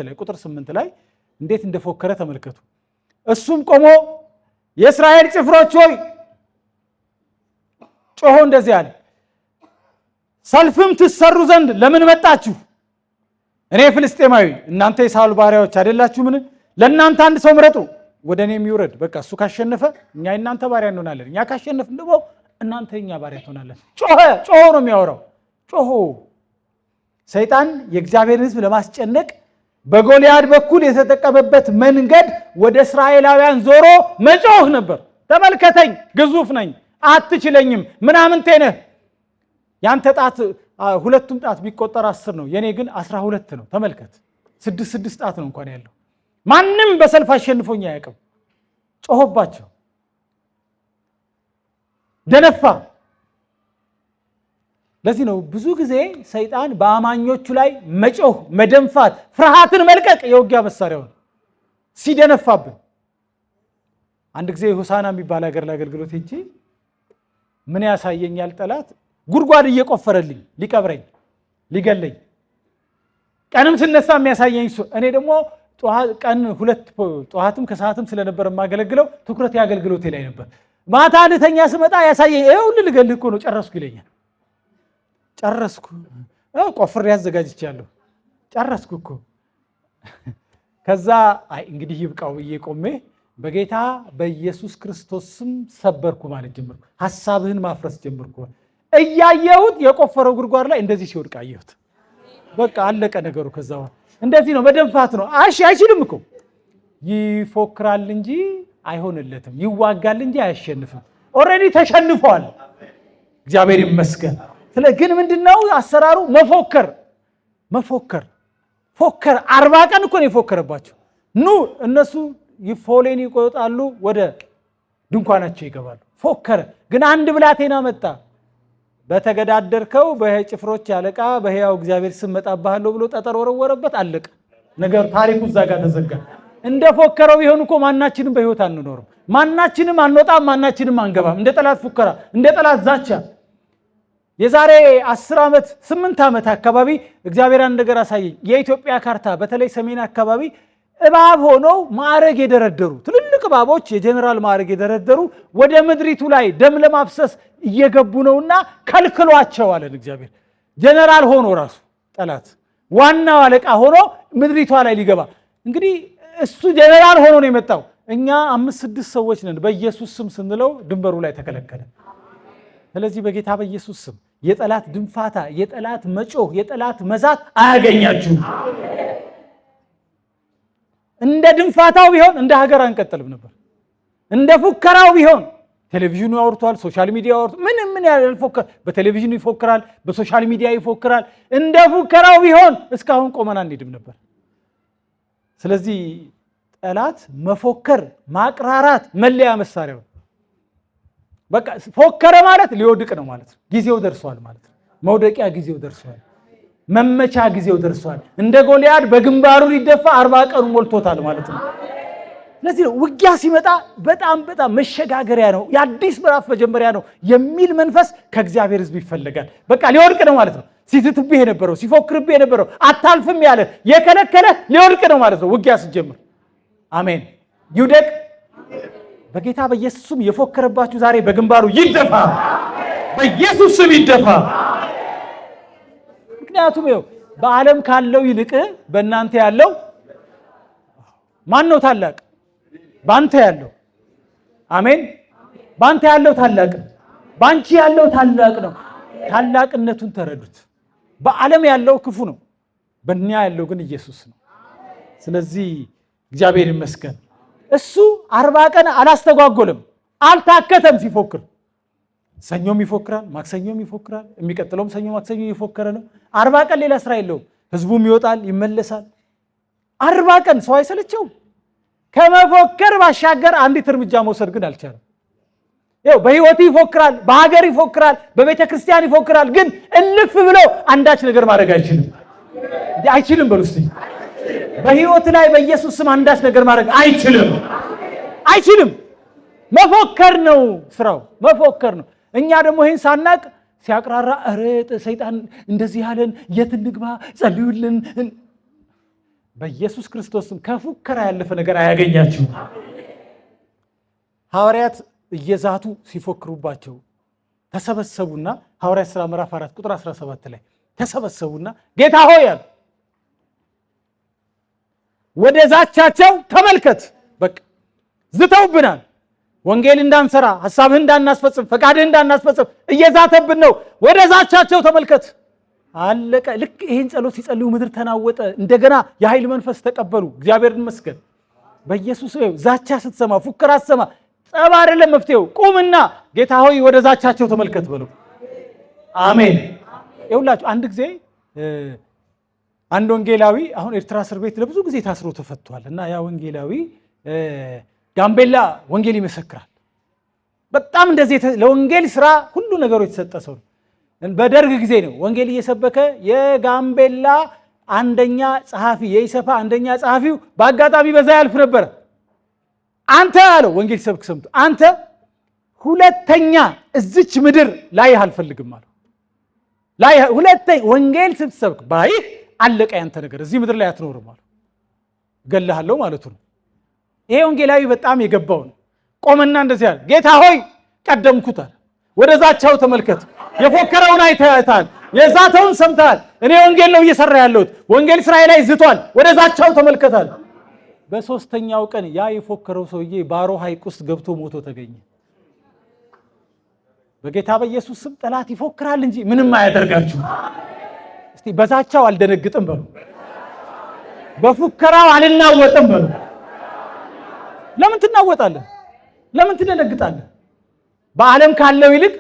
ላይ ቁጥር 8 ላይ እንዴት እንደፎከረ ተመልከቱ። እሱም ቆሞ የእስራኤል ጭፍሮች ሆይ ጮሆ እንደዚህ አለ፣ ሰልፍም ትሰሩ ዘንድ ለምን መጣችሁ? እኔ ፍልስጤማዊ፣ እናንተ የሳውል ባሪያዎች አይደላችሁምን? ለእናንተ አንድ ሰው ምረጡ፣ ወደ እኔ የሚውረድ። በቃ እሱ ካሸነፈ እኛ የእናንተ ባሪያ እንሆናለን፣ እኛ ካሸነፍን ደግሞ እናንተ የኛ ባሪያ ትሆናለን። ጮሆ ነው የሚያወራው። ጮሆ ሰይጣን የእግዚአብሔርን ሕዝብ ለማስጨነቅ በጎልያድ በኩል የተጠቀመበት መንገድ ወደ እስራኤላውያን ዞሮ መጮህ ነበር። ተመልከተኝ፣ ግዙፍ ነኝ፣ አትችለኝም፣ ምናምንቴ ነህ። ያንተ ጣት ሁለቱም ጣት ቢቆጠር 10 ነው፣ የኔ ግን 12 ነው። ተመልከት፣ 6 ጣት ነው እንኳን ያለው። ማንም በሰልፍ አሸንፎኝ አያውቅም። ጮሆባቸው፣ ደነፋ። ለዚህ ነው ብዙ ጊዜ ሰይጣን በአማኞቹ ላይ መጮህ፣ መደንፋት፣ ፍርሃትን መልቀቅ የውጊያ መሳሪያው ነው። ሲደነፋብን አንድ ጊዜ ሆሳና የሚባል ሀገር ለአገልግሎት ሄጄ ምን ያሳየኛል ጠላት ጉድጓድ እየቆፈረልኝ ሊቀብረኝ ሊገለኝ ቀንም ስነሳ የሚያሳየኝ እሱ እኔ ደግሞ ቀን ሁለት ጠዋትም ከሰዓትም ስለነበር የማገለግለው ትኩረት ያገልግሎቴ ላይ ነበር ማታ ልተኛ ስመጣ ያሳየኝ ይኸውልህ ልገልህ እኮ ነው ጨረስኩ ይለኛል ጨረስኩ ቆፍሬ ያዘጋጅቻለሁ ጨረስኩ እኮ ከዛ አይ እንግዲህ ይብቃው ብዬ ቆሜ በጌታ በኢየሱስ ክርስቶስ ስም ሰበርኩ ማለት ጀመርኩ ሐሳብህን ማፍረስ ጀመርኩ እያየሁት የቆፈረው ጉድጓድ ላይ እንደዚህ ሲወድቅ አየሁት በቃ አለቀ ነገሩ ከዛው እንደዚህ ነው መደንፋት ነው አይችልም እኮ ይፎክራል እንጂ አይሆንለትም ይዋጋል እንጂ አያሸንፍም ኦሬዲ ተሸንፏል እግዚአብሔር ይመስገን ግን ምንድነው አሰራሩ መፎከር 40 ቀን እኮ ነው የፎከረባቸው ኑ እነሱ ይፎሌን ይቆጣሉ ወደ ድንኳናቸው ይገባሉ ፎከረ ግን አንድ ብላቴና መጣ በተገዳደርከው በጭፍሮች ያለቃ በሕያው እግዚአብሔር ስም መጣባሃለሁ ብሎ ጠጠር ወረወረበት አለቀ ነገር ታሪኩ እዛ ጋር ተዘጋ እንደፎከረው ቢሆን እኮ ማናችንም በህይወት አንኖርም ማናችንም አንወጣም ማናችንም አንገባም እንደ ጠላት ፉከራ እንደ ጠላት ዛቻ የዛሬ 10 ዓመት 8 ዓመት አካባቢ እግዚአብሔር አንድ ነገር አሳየኝ የኢትዮጵያ ካርታ በተለይ ሰሜን አካባቢ እባብ ሆነው ማዕረግ የደረደሩ ትልልቅ እባቦች የጀነራል ማዕረግ የደረደሩ ወደ ምድሪቱ ላይ ደም ለማፍሰስ እየገቡ ነውና ከልክሏቸው አለን እግዚአብሔር ጀነራል ሆኖ ራሱ ጠላት ዋናው አለቃ ሆኖ ምድሪቷ ላይ ሊገባ እንግዲህ እሱ ጀነራል ሆኖ ነው የመጣው እኛ 5-6 ሰዎች ነን በኢየሱስ ስም ስንለው ድንበሩ ላይ ተከለከለ ስለዚህ በጌታ በኢየሱስ ስም የጠላት ድንፋታ የጠላት መጮህ የጠላት መዛት አያገኛችሁ እንደ ድንፋታው ቢሆን እንደ ሀገር አንቀጥልም ነበር እንደ ፉከራው ቢሆን ቴሌቪዥኑ ያወርቷል ሶሻል ሚዲያ ያወርቷል ምን ያልፎከር በቴሌቪዥኑ ይፎክራል በሶሻል ሚዲያ ይፎክራል እንደ ፉከራው ቢሆን እስካሁን ቆመና እንሄድም ነበር ስለዚህ ጠላት መፎከር ማቅራራት መለያ መሳሪያው በቃ ፎከረ ማለት ሊወድቅ ነው ማለት ነው ጊዜው ደርሷል ማለት ነው መውደቂያ ጊዜው ደርሷል መመቻ ጊዜው ደርሷል እንደ ጎልያድ በግንባሩ ሊደፋ 40 ቀኑ ሞልቶታል ማለት ነው ስለዚህ ውጊያ ሲመጣ በጣም መሸጋገሪያ ነው የአዲስ ምዕራፍ መጀመሪያ ነው የሚል መንፈስ ከእግዚአብሔር ሕዝብ ይፈልጋል በቃ ሊወድቅ ነው ማለት ነው ሲትትብህ የነበረው ሲፎክርብህ የነበረው አታልፍም ያለ የከለከለ ሊወድቅ ነው ማለት ነው ውጊያ ሲጀምር አሜን ይውደቅ በጌታ በኢየሱስ ስም የፎከረባችሁ ዛሬ በግንባሩ ይደፋ በኢየሱስ ስም ይደፋ ምክንያቱም በዓለም ካለው ይልቅ በእናንተ ያለው ማን ነው ታላቅ ባንተ ያለው አሜን ባንተ ያለው ታላቅ ባንቺ ያለው ታላቅ ነው ታላቅነቱን ተረዱት በዓለም ያለው ክፉ ነው በእኛ ያለው ግን ኢየሱስ ነው ስለዚህ እግዚአብሔር ይመስገን እሱ 40 ቀን አላስተጓጎለም አልታከተም ሲፎክር ሰኞም ይፎክራል ማክሰኞም ይፎክራል የሚቀጥለውም ሰኞ ማክሰኞ ይፎክራል ነው 40 ቀን ሌላ ስራ የለውም ህዝቡም ይወጣል ይመለሳል 40 ቀን ሰው አይሰለቸው ከመፎከር ባሻገር አንዲት እርምጃ መውሰድ ግን አልቻለም በህይወቱ ይፎክራል በሀገር ይፎክራል በቤተ ክርስቲያን ይፎክራል ግን እልፍ ብሎ አንዳች ነገር ማድረግ አይችልም በሉስቲ በህይወት ላይ በኢየሱስ ስም አንዳች ነገር ማድረግ አይችልም መፎከር ነው ስራው መፎከር ነው እኛ ደግሞ ይሄን ሳናቅ ሲያቅራራ አረጥ ሰይጣን እንደዚህ ያለን የት እንግባ ጸልዩልን በኢየሱስ ክርስቶስ ስም ከፉከራ ያለፈ ነገር አያገኛችሁ ሐዋርያት እየዛቱ ሲፎክሩባቸው ተሰበሰቡና ሐዋርያት ሥራ ምዕራፍ 4 ቁጥር 17 ላይ ተሰበሰቡና ጌታ ሆይ አሉ ወደ ዛቻቸው ተመልከት በቃ ዝተውብናል ወንጌል እንዳንሰራ ሐሳብህን እንዳናስፈጽም ፈቃድህን እንዳናስፈጽም እየዛተብን ነው ወደ ዛቻቸው ተመልከት አለቀ ልክ ይሄን ጸሎት ሲጸልዩ ምድር ተናወጠ እንደገና የኃይል መንፈስ ተቀበሉ እግዚአብሔርን ይመስገን በኢየሱስ ዛቻ ስትሰማ ፉከራ ስትሰማ ጸብ አይደለም መፍትሄው ቁምና ጌታ ሆይ ወደ ዛቻቸው ተመልከት በሉ አሜን ይኸውላችሁ አንድ ጊዜ አንድ ወንጌላዊ አሁን ኤርትራ እስር ቤት ለብዙ ጊዜ ታስሮ ተፈቷል እና ያ ወንጌላዊ ጋምቤላ ወንጌል ይመሰክራል በጣም እንደዚህ ለወንጌል ስራ ሁሉ ነገሩ የተሰጠ ሰው በደርግ ጊዜ ነው ወንጌል እየሰበከ የጋምቤላ አንደኛ ጸሐፊ የኢሰፓ አንደኛ ጸሐፊው በአጋጣሚ በዛ ያልፍ ነበር። አንተ አለው ወንጌል ሰብክ ሰምቶ አንተ ሁለተኛ እዚች ምድር ላይ አልፈልግም አለው። ላይ ሁለተኛ ወንጌል ስትሰብክ ባይህ አለቀ ያንተ ነገር እዚህ ምድር ላይ አትኖርም አለው። ገለሃለሁ ማለቱ ነው። ይሄ ወንጌላዊ በጣም የገባው ነው። ቆመና እንደዚህ አለ፣ ጌታ ሆይ ቀደምኩት አለ። ወደ ዛቻው ተመልከት፣ የፎከረውን አይተሃል፣ የዛተውን ሰምተሃል። እኔ ወንጌል ነው እየሰራ ያለሁት፣ ወንጌል ስራዬ ላይ ዝቷል፣ ወደ ዛቻው ተመልከታል። በሶስተኛው ቀን ያ የፎከረው ሰውዬ ባሮ ሐይቅ ውስጥ ገብቶ ሞቶ ተገኘ። በጌታ በኢየሱስ ስም ጠላት ይፎክራል እንጂ ምንም አያደርጋችሁ። እስቲ በዛቻው አልደነግጥም በሉ፣ በፉከራው አልናወጥም በሉ። ለምን ትናወጣለህ? ለምን ትደነግጣለህ? በዓለም ካለው ይልቅ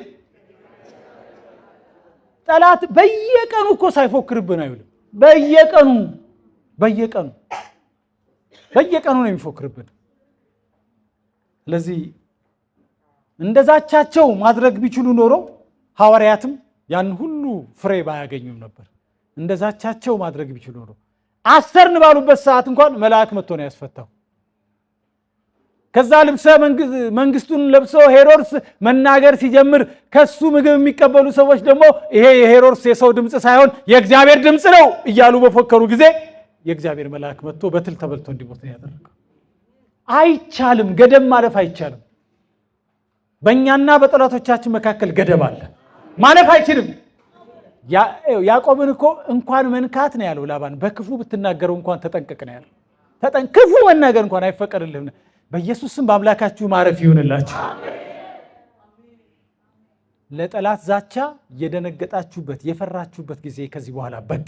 ጠላት በየቀኑ እኮ ሳይፎክርብን አይውልም። በየቀኑ ነው የሚፎክርብን። ስለዚህ እንደዛቻቸው ማድረግ ቢችሉ ኖሮ ሐዋርያትም ያን ሁሉ ፍሬ ባያገኙም ነበር። እንደዛቻቸው ማድረግ ቢችሉ ኖሮ አሰርን ባሉበት ሰዓት እንኳን መልአክ መጥቶ ነው ያስፈታው። ከዛ ልብሰ መንግስቱን ለብሶ ሄሮድስ መናገር ሲጀምር ከሱ ምግብ የሚቀበሉ ሰዎች ደግሞ ይሄ የሄሮድስ የሰው ድምፅ ሳይሆን የእግዚአብሔር ድምፅ ነው እያሉ በፎከሩ ጊዜ የእግዚአብሔር መልአክ መጥቶ በትል ተበልቶ እንዲሞት ነው ያደረገው። አይቻልም፣ ገደብ ማለፍ አይቻልም። በእኛና በጠላቶቻችን መካከል ገደብ አለ፣ ማለፍ አይችልም። ያዕቆብን እኮ እንኳን መንካት ነው ያለው ላባን፣ በክፉ ብትናገረው እንኳን ተጠንቀቅ ነው ያለው። ክፉ መናገር እንኳን አይፈቀድልህም። በኢየሱስ ስም በአምላካችሁ ማረፍ ይሁንላችሁ። ለጠላት ዛቻ የደነገጣችሁበት የፈራችሁበት ጊዜ ከዚህ በኋላ በቃ።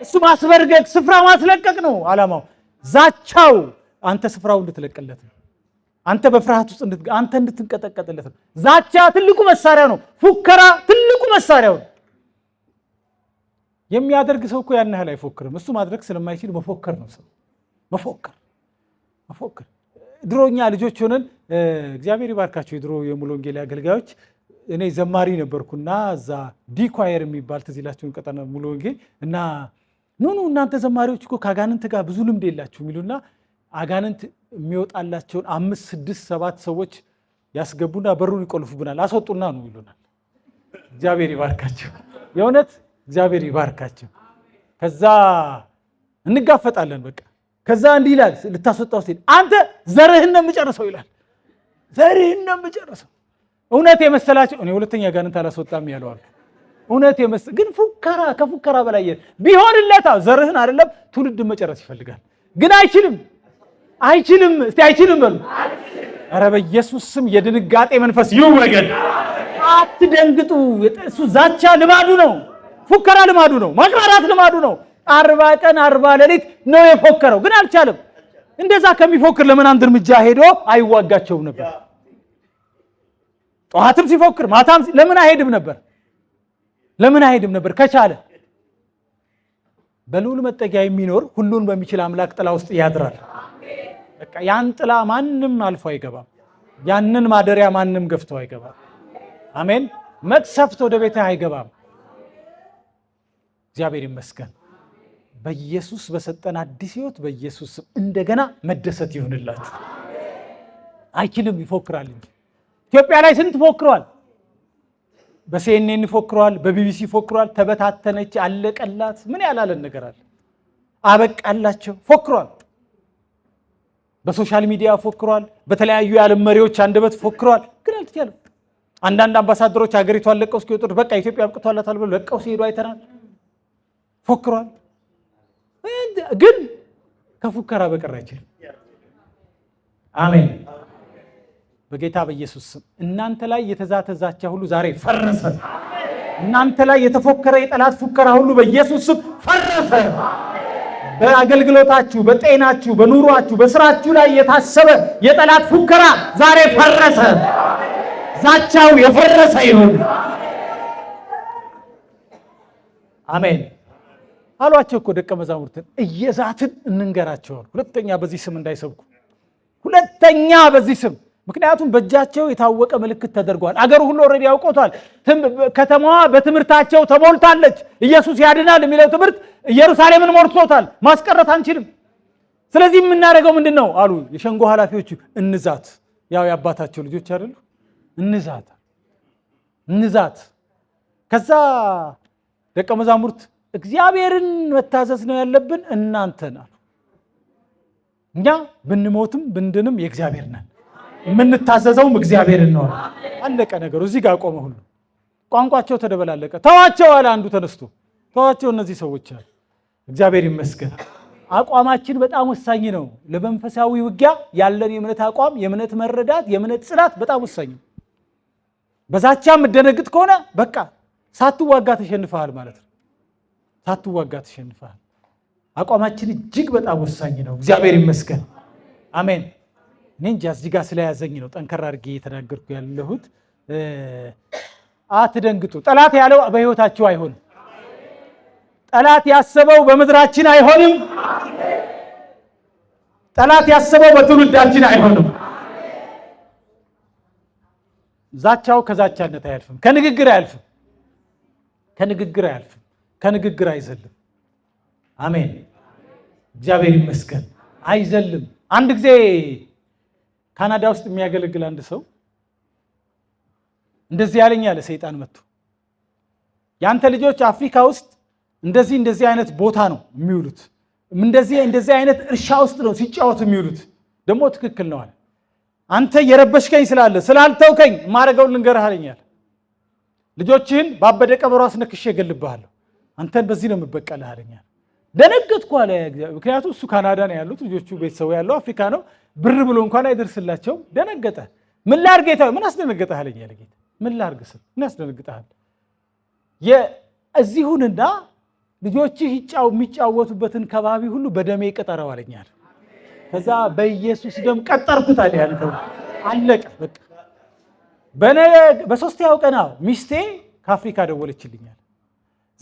እሱ ማስበርገግ ስፍራ ማስለቀቅ ነው ዓላማው። ዛቻው አንተ ስፍራው እንድትለቅለት ነው። አንተ በፍርሃት ውስጥ አንተ እንድትንቀጠቀጥለት ነው። ዛቻ ትልቁ መሳሪያ ነው። ፉከራ ትልቁ መሳሪያው ነው። የሚያደርግ ሰው እኮ ያን ያህል አይፎክርም። እሱ ማድረግ ስለማይችል መፎከር ነው። ሰው መፎከር ድሮኛ ልጆች ሆነን እግዚአብሔር ይባርካቸው የድሮ የሙሉ ወንጌል አገልጋዮች። እኔ ዘማሪ ነበርኩና እዛ ዲኳየር የሚባል ትዝ ይላችሁን ቀጠና ሙሉ ወንጌል እና ኑ እናንተ ዘማሪዎች እኮ ከአጋንንት ጋር ብዙ ልምድ የላችሁ የሚሉና አጋንንት የሚወጣላቸውን 5፣ 6፣ 7 ሰዎች ያስገቡና በሩን ይቆልፉብናል፣ አስወጡና ነው ይሉናል። እግዚአብሔር ይባርካቸው፣ የእውነት እግዚአብሔር ይባርካቸው። ከዛ እንጋፈጣለን በቃ። ከዛ እንዲህ ይላል ልታስወጣው ሲል አንተ ዘርህን ነው የምጨርሰው ይላል። ዘርህን ነው የምጨርሰው። እውነት የመሰላቸው እኔ ሁለተኛ አጋንንት አላስወጣም ያለዋል። እውነት ግን ፉከራ ከፉከራ በላይ ቢሆንለት ዘርህን አይደለም ትውልድን መጨረስ ይፈልጋል። ግን አይችልም። እስቲ አይችልም በሉ። ኧረ በኢየሱስ ስም የድንጋጤ መንፈስ ይወገድ። አትደንግጡ። እሱ ዛቻ ልማዱ ነው። ፉከራ ልማዱ ነው። ማቅራራት ልማዱ ነው። 40 ቀን 40 ሌሊት ነው የፎከረው፣ ግን አልቻለም። እንደዛ ከሚፎክር ለምን አንድ እርምጃ ሄዶ አይዋጋቸውም ነበር? ጠዋትም ሲፎክር ማታም ለምን አይሄድም ነበር? ከቻለ በልዑል መጠጊያ የሚኖር ሁሉን በሚችል አምላክ ጥላ ውስጥ ያድራል። በቃ ያን ጥላ ማንም አልፎ አይገባም። ያንን ማደሪያ ማንም ገፍቶ አይገባም። አሜን። መቅሰፍት ወደ ቤትህ አይገባም። እግዚአብሔር ይመስገን። በኢየሱስ በሰጠን አዲስ ሕይወት በኢየሱስ እንደገና መደሰት ይሁንላችሁ። አይችልም፣ ይፎክራል እንጂ ኢትዮጵያ ላይ ስንት ፎክሯል። በሲኤንኤን ፎክሯል፣ በቢቢሲ ፎክሯል። ተበታተነች፣ አለቀላት። ምን ያላለን ነገር አለ? አበቃላቸው። ፎክሯል። በሶሻል ሚዲያ ፎክሯል። በተለያዩ የዓለም መሪዎች አንደበት ፎክሯል። ግን አልተቻለም። አንዳንድ አምባሳደሮች ሀገሪቷን ለቀው እስኪወጡ በቃ ኢትዮጵያ አብቅቷላታል ብለው ለቀው ሲሄዱ አይተናል። ፎክሯል። ግን ከፉከራ በቀር አይችልም። አሜን። በጌታ በኢየሱስ ስም እናንተ ላይ የተዛተ ዛቻ ሁሉ ዛሬ ፈረሰ። እናንተ ላይ የተፎከረ የጠላት ፉከራ ሁሉ በኢየሱስ ስም ፈረሰ። በአገልግሎታችሁ፣ በጤናችሁ፣ በኑሯችሁ፣ በስራችሁ ላይ የታሰበ የጠላት ፉከራ ዛሬ ፈረሰ። ዛቻው የፈረሰ ይሁን። አሜን። አሏቸው እኮ ደቀ መዛሙርትን እየዛትን እንንገራቸው፣ ሁለተኛ በዚህ ስም እንዳይሰብኩ። ሁለተኛ በዚህ ስም ምክንያቱም በእጃቸው የታወቀ ምልክት ተደርጓል። አገሩ ሁሉ ኦሬዲ ያውቆታል። ከተማዋ በትምህርታቸው ተሞልታለች። ኢየሱስ ያድናል የሚለው ትምህርት ኢየሩሳሌምን ሞልቶታል። ማስቀረት አንችልም። ስለዚህ የምናደርገው ምንድነው አሉ የሸንጎ ኃላፊዎቹ። እንዛት፣ ያው የአባታቸው ልጆች አይደሉ? እንዛት። ከዛ ደቀ መዛሙርት እግዚአብሔርን መታዘዝ ነው ያለብን እናንተን አሉ። እኛ ብንሞትም ብንድንም የእግዚአብሔር ነን፣ የምንታዘዘውም እግዚአብሔርን ነው። አለቀ ነገሩ። እዚህ ጋር ቆመ። ሁሉ ቋንቋቸው ተደበላለቀ። ተዋቸው አለ አንዱ ተነስቶ፣ ተዋቸው እነዚህ ሰዎች አለ። እግዚአብሔር ይመስገን። አቋማችን በጣም ወሳኝ ነው። ለመንፈሳዊ ውጊያ ያለን የእምነት አቋም፣ የእምነት መረዳት፣ የእምነት ጽናት በጣም ወሳኝ ነው። በዛቻ የምትደነግጥ ከሆነ በቃ ሳትዋጋ ተሸንፈሃል ማለት ነው። ሳትዋጋ ተሸንፈሃል። አቋማችን እጅግ በጣም ወሳኝ ነው። እግዚአብሔር ይመስገን። አሜን። እኔ እንጃ እዚህ ጋር ስለያዘኝ ነው ጠንከር አድርጌ እየተናገርኩ ያለሁት። አትደንግጡ። ጠላት ያለው በሕይወታችሁ አይሆንም። ጠላት ያሰበው በምድራችን አይሆንም። ጠላት ያሰበው በትውልዳችን አይሆንም። ዛቻው ከዛቻነት አያልፍም። ከንግግር አያልፍም። ከንግግር አይዘልም። አሜን። እግዚአብሔር ይመስገን። አይዘልም። አንድ ጊዜ ካናዳ ውስጥ የሚያገለግል አንድ ሰው እንደዚህ ያለኝ አለ። ሰይጣን መጥቶ ያንተ ልጆች አፍሪካ ውስጥ እንደዚህ አይነት ቦታ ነው የሚውሉት፣ እንደዚህ አይነት እርሻ ውስጥ ነው ሲጫወቱ የሚውሉት። ደግሞ ትክክል ነው አለ። አንተ የረበሽከኝ ስላልተውከኝ ማረገውን ልንገርህ አለኛል። ልጆችህን ባበደ ቀበሮ አስነክሼ እገልብሃለሁ፣ አንተን በዚህ ነው የምበቀልህ አለኛል። ደነገጥኩ አለ። ምክንያቱም እሱ ካናዳ ነው ያሉት፣ ልጆቹ ቤተሰቡ ያለው አፍሪካ ነው። ብር ብሎ እንኳን አይደርስላቸውም። ደነገጠ። ምን ላድርግ ጌታ? ምን አስደነገጠህ አለኛል። ጌታ ምን ላድርግ ስል ምን ያስደነግጠሃል? እዚሁንና ልጆችህ የሚጫወቱበትን ከባቢ ሁሉ በደሜ ቀጠረው አለኛል። ከዛ በኢየሱስ ደም ቀጠርኩት አለ። አለቀ በቃ። በሶስተኛው ቀን ሚስቴ ከአፍሪካ ደወለችልኛል።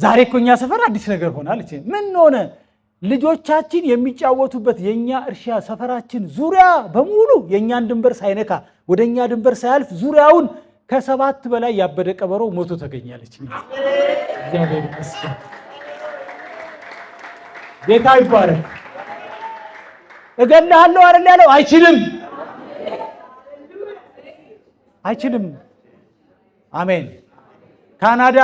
ዛሬ እኮ እኛ ሰፈር አዲስ ነገር ሆናል። ምን ሆነ? ልጆቻችን የሚጫወቱበት የኛ እርሻ ሰፈራችን ዙሪያ በሙሉ የኛን ድንበር ሳይነካ ወደ እኛ ድንበር ሳያልፍ ዙሪያውን ከ7 በላይ ያበደ ቀበሮ ሞቶ ተገኛለች። እግዚአብሔር ይመስገን። ጌታ ይባረክ። እገድልሃለሁ አይደል ያለው? አይችልም። አሜን። ካናዳ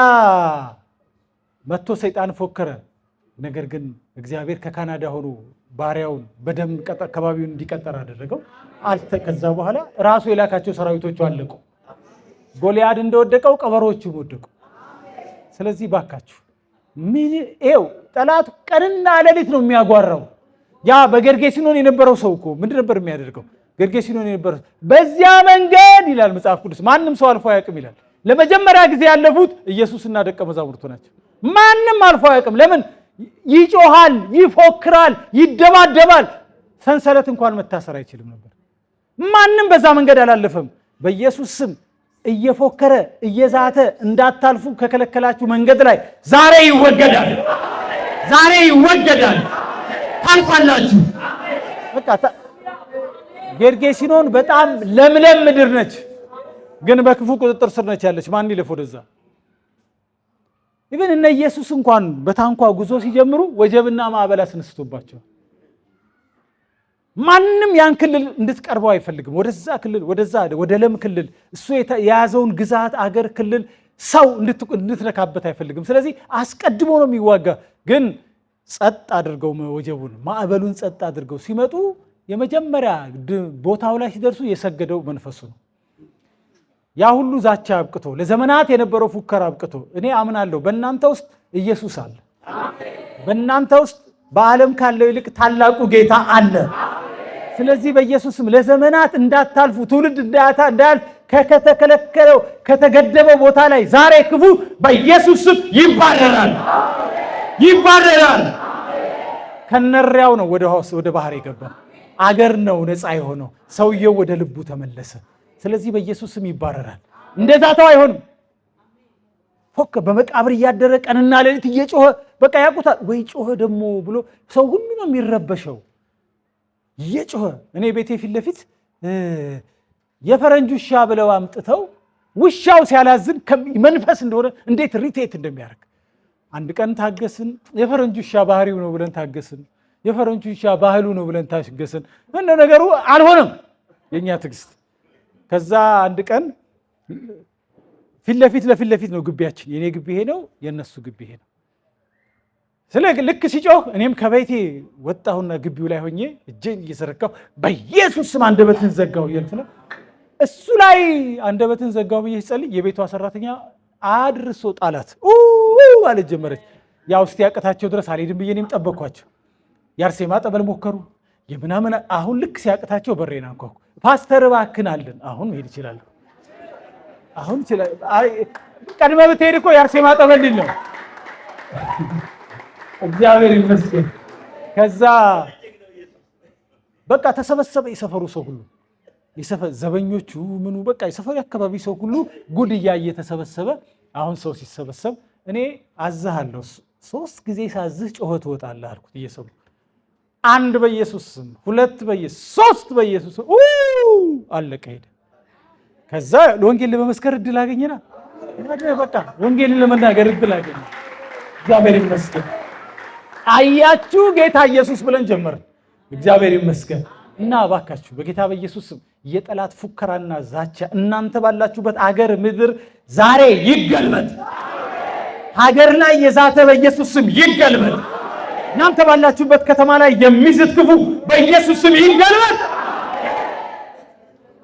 መጥቶ ሰይጣን ፎከረ። ነገር ግን እግዚአብሔር ከካናዳ ሆኖ ባሪያውን በደም ከባቢውን እንዲቀጠር አደረገው። ከዛ በኋላ ራሱ የላካቸው ሰራዊቶቹ አለቁ። ጎልያድ እንደወደቀው ቀበሮቹም ወደቁ። ስለዚህ ባካችሁ ጠላት ቀንና ሌሊት ነው የሚያጓራው። ያ በጌርጌሲኖን የነበረው ሰው እኮ ምንድን ነበር የሚያደርገው? ጌርጌሲኖን የነበረው በዚያ መንገድ ይላል መጽሐፍ ቅዱስ ማንም ሰው አልፎ አያውቅም ይላል። ለመጀመሪያ ጊዜ ያለፉት ኢየሱስና ደቀ መዛሙርቱ ናቸው። ማንም አልፎ አያውቅም። ለምን? ይጮሃል፣ ይፎክራል፣ ይደባደባል። ሰንሰለት እንኳን መታሰር አይችልም ነበር። ማንም በዛ መንገድ አላለፈም። በኢየሱስ ስም እየፎከረ እየዛተ እንዳታልፉ ከከለከላችሁ መንገድ ላይ ዛሬ ይወገዳል። ታልፋላችሁ። በቃ ጌርጌሲኖን በጣም ለምለም ምድር ነች፣ ግን በክፉ ቁጥጥር ስር ነች ያለች። ማን ይለፍ ወደዛ? ኢቨን እነ ኢየሱስ እንኳን በታንኳ ጉዞ ሲጀምሩ ወጀብና ማዕበል አስነስቶባቸው ማንም ያን ክልል እንድትቀርበው አይፈልግም። ወደዛ ክልል ወደ ለም ክልል እሱ የያዘውን ግዛት አገር ክልል ሰው እንድትነካበት አይፈልግም። ስለዚህ አስቀድሞ ነው የሚዋጋ። ግን ጸጥ አድርገው ወጀቡን ማዕበሉን ጸጥ አድርገው ሲመጡ የመጀመሪያ ቦታው ላይ ሲደርሱ የሰገደው መንፈሱ ነው። ያ ሁሉ ዛቻ አብቅቶ ለዘመናት የነበረው ፉከራ አብቅቶ እኔ አምናለሁ በእናንተ ውስጥ ኢየሱስ አለ። በእናንተ ውስጥ በዓለም ካለው ይልቅ ታላቁ ጌታ አለ። ስለዚህ በኢየሱስም ለዘመናት እንዳታልፉ ትውልድ እንዳያልፍ ከተከለከለው ከተገደበው ቦታ ላይ ዛሬ ክፉ በኢየሱስም ይባረራል። ከነሪያው ነው ወደ ባህር የገባው። አገር ነው ነፃ የሆነው። ሰውየው ወደ ልቡ ተመለሰ። ስለዚህ በኢየሱስም ይባረራል። እንደዛታው አይሆንም። ፎከ በመቃብር እያደረ ቀንና ሌሊት እየጮኸ በቃ ያውቁታል ወይ ጮኸ ደግሞ ብሎ ሰው ሁሉ ነው የሚረበሸው እየጮኸ። እኔ ቤቴ ፊት ለፊት የፈረንጅ ውሻ ብለው አምጥተው ውሻው ሲያላዝን መንፈስ እንደሆነ እንዴት ሪቴት እንደሚያደርግ አንድ ቀን ታገስን። የፈረንጅ ውሻ ባህሪው ነው ብለን ታገስን። የፈረንጅ ውሻ ባህሉ ነው ብለን ታገስን። እንደ ነገሩ አልሆነም የኛ ትዕግስት። ከዛ አንድ ቀን ፊት ለፊት ነው ግቢያችን። የኔ ግቢ ይሄ ነው፣ የነሱ ግቢ ይሄ ነው። ልክ ሲጮህ እኔም ከቤቴ ወጣሁና ግቢው ላይ ሆኜ እጄን እየዘረጋሁ በኢየሱስ ስም አንደበትን ዘጋው እያልኩ ነው። እሱ ላይ አንደበትን ዘጋው ብዬ ስጸልይ የቤቷ ሰራተኛ አድርሶ ጣላት ማለት ጀመረች። ያው እስቲ ያቅታቸው ድረስ አልሄድም ብዬ እኔም ጠበቅኳቸው። የአርሴማ ጠበል ሞከሩ የምናምን። አሁን ልክ ሲያቅታቸው በሬን አንኳኩ። ፓስተር እባክህን አለን። አሁን መሄድ ይችላል። አሁን ይችላል። ቀድመ ብትሄድ እኮ የአርሴማ ጠበል ነው። እግዚአብሔር ይመስገን። ከዛ በቃ ተሰበሰበ የሰፈሩ ሰው ሁሉ፣ ዘበኞቹ ምኑ፣ በቃ የሰፈሩ አካባቢ ሰው ሁሉ ጉድ እያየ ተሰበሰበ። አሁን ሰው ሲሰበሰብ እኔ አዝሃለሁ 3 ጊዜ ሳዝህ ጮኸት ትወጣለህ አልኩት እየሰሙ። 1 በኢየሱስ ስም፣ 2 በኢየሱስ፣ 3 በኢየሱስ ስም አለቀ ሄደ። ከዛ ለወንጌል ለመመስከር እድል አገኘና በቃ ወንጌልን ለመናገር እድል አገኘ። እግዚአብሔር ይመስገን። አያችሁ ጌታ ኢየሱስ ብለን ጀመርን። እግዚአብሔር ይመስገን። እና እባካችሁ በጌታ በኢየሱስ ስም የጠላት ፉከራና ዛቻ እናንተ ባላችሁበት አገር ምድር ዛሬ ይገልበጥ። ሀገር ላይ የዛተ በኢየሱስ ስም ይገልበጥ። እናንተ ባላችሁበት ከተማ ላይ የሚዝት ክፉ በኢየሱስ ስም ይገልበጥ።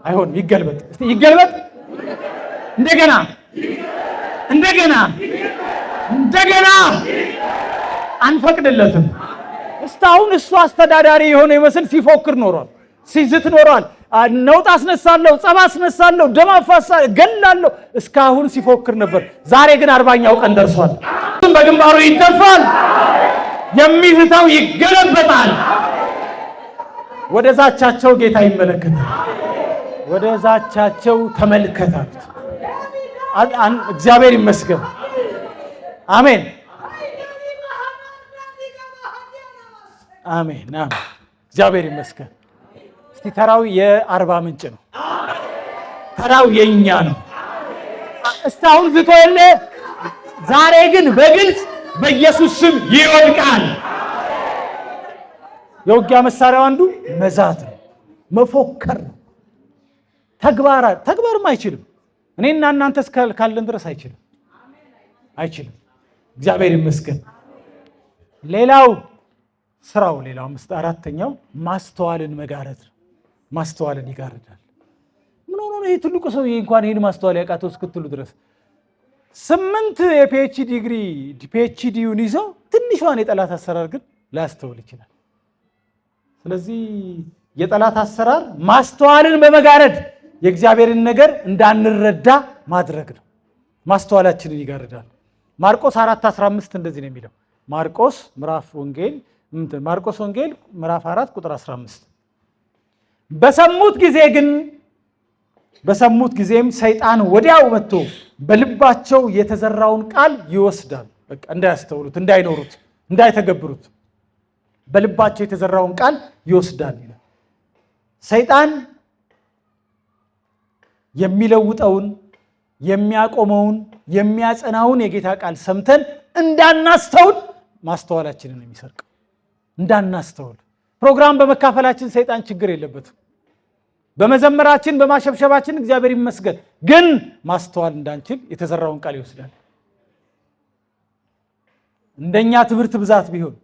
አይሆንም፣ ይገልበጥ። እስቲ ይገልበጥ። እንደገና እንደገና እንደገና አንፈቅድለትም። እስካሁን እሱ አስተዳዳሪ የሆነ ይመስል ሲፎክር ኖሯል፣ ሲዝት ኖሯል። ነውጥ አስነሳለሁ፣ ጸብ አስነሳለሁ፣ ደም አፋሳለሁ፣ ገላለሁ እስካሁን ሲፎክር ነበር። ዛሬ ግን 40ኛው ቀን ደርሷል። በግንባሩ ይደፋል፣ የሚዝተው ይገለበጣል። ወደ ዛቻቸው ጌታ ይመለከታል። ወደ ዛቻቸው ተመልከታል። እግዚአብሔር ይመስገን። አሜን አሜን አሜን። እግዚአብሔር ይመስገን። እስቲ ተራው የአርባ ምንጭ ነው፣ ተራው የኛ ነው። እስካሁን ዝቶ የለ፣ ዛሬ ግን በግልጽ በኢየሱስ ስም ይወድቃል። የውጊያ መሳሪያው አንዱ መዛት ነው፣ መፎከር ነው። ተግባርም አይችልም። እኔና እናንተ ካለን ድረስ አይችልም። እግዚአብሔር ይመስገን። ሌላው ስራው ሌላው 4ኛው ማስተዋልን መጋረድ ነው። ማስተዋልን ይጋርዳል። ምን ሆኖ ነው ይሄ ትልቁ ሰው እንኳን ይሄን ማስተዋል ያቃተው እስክትሉ ድረስ 8 ፒኤችዲውን ይዘው ትንሿን የጠላት አሰራር ግን ላያስተውል ይችላል። ስለዚህ የጠላት አሰራር ማስተዋልን በመጋረድ የእግዚአብሔርን ነገር እንዳንረዳ ማድረግ ነው። ማስተዋላችንን ይጋርዳል። ማርቆስ 4:15 እንደዚህ ነው የሚለው። ማርቆስ ወንጌል ምዕራፍ 4 ቁጥር 15 በሰሙት ጊዜም ሰይጣን ወዲያው መጥቶ በልባቸው የተዘራውን ቃል ይወስዳል። በቃ እንዳያስተውሉት፣ እንዳይኖሩት፣ እንዳይተገብሩት በልባቸው የተዘራውን ቃል ይወስዳል ይላል። ሰይጣን የሚለውጠውን፣ የሚያቆመውን፣ የሚያጸናውን የጌታ ቃል ሰምተን እንዳናስተውል ማስተዋላችንን የሚሰርቅ እንዳናስተውል። ፕሮግራም በመካፈላችን ሰይጣን ችግር የለበትም። በመዘመራችን በማሸብሸባችን እግዚአብሔር ይመስገን። ግን ማስተዋል እንዳንችል የተዘራውን ቃል ይወስዳል። እንደኛ ትምህርት ብዛት ቢሆን፣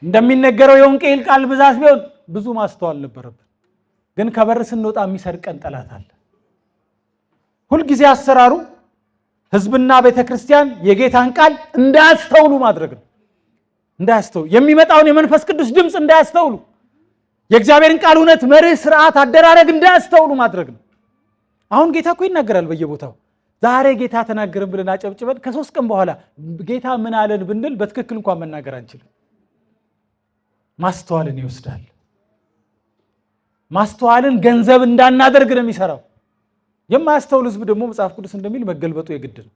እንደሚነገረው የወንጌል ቃል ብዛት ቢሆን ብዙ ማስተዋል ነበረብን። ግን ከበር ስንወጣ የሚሰርቀን ጠላት አለ። ሁልጊዜ አሰራሩ ህዝብና ቤተክርስቲያን የጌታን ቃል እንዳያስተውሉ ማድረግ ነው። እንዳያስተውሉ፣ የሚመጣውን የመንፈስ ቅዱስ ድምፅ እንዳያስተውሉ፣ የእግዚአብሔርን ቃል እውነት፣ መርህ፣ ስርዓት፣ አደራረግ እንዳያስተውሉ ማድረግ ነው። አሁን ጌታ እኮ ይናገራል በየቦታው። ዛሬ ጌታ ተናገርን ብለን አጨብጭበን ከ3 ቀን በኋላ ጌታ ምን አለን ብንል በትክክል እንኳን መናገር አንችልም። ማስተዋልን ይወስዳል። ማስተዋልን ገንዘብ እንዳናደርግ ነው የሚሰራው። የማያስተውል ህዝብ ደግሞ መጽሐፍ ቅዱስ እንደሚል መገልበጡ የግድ ነው።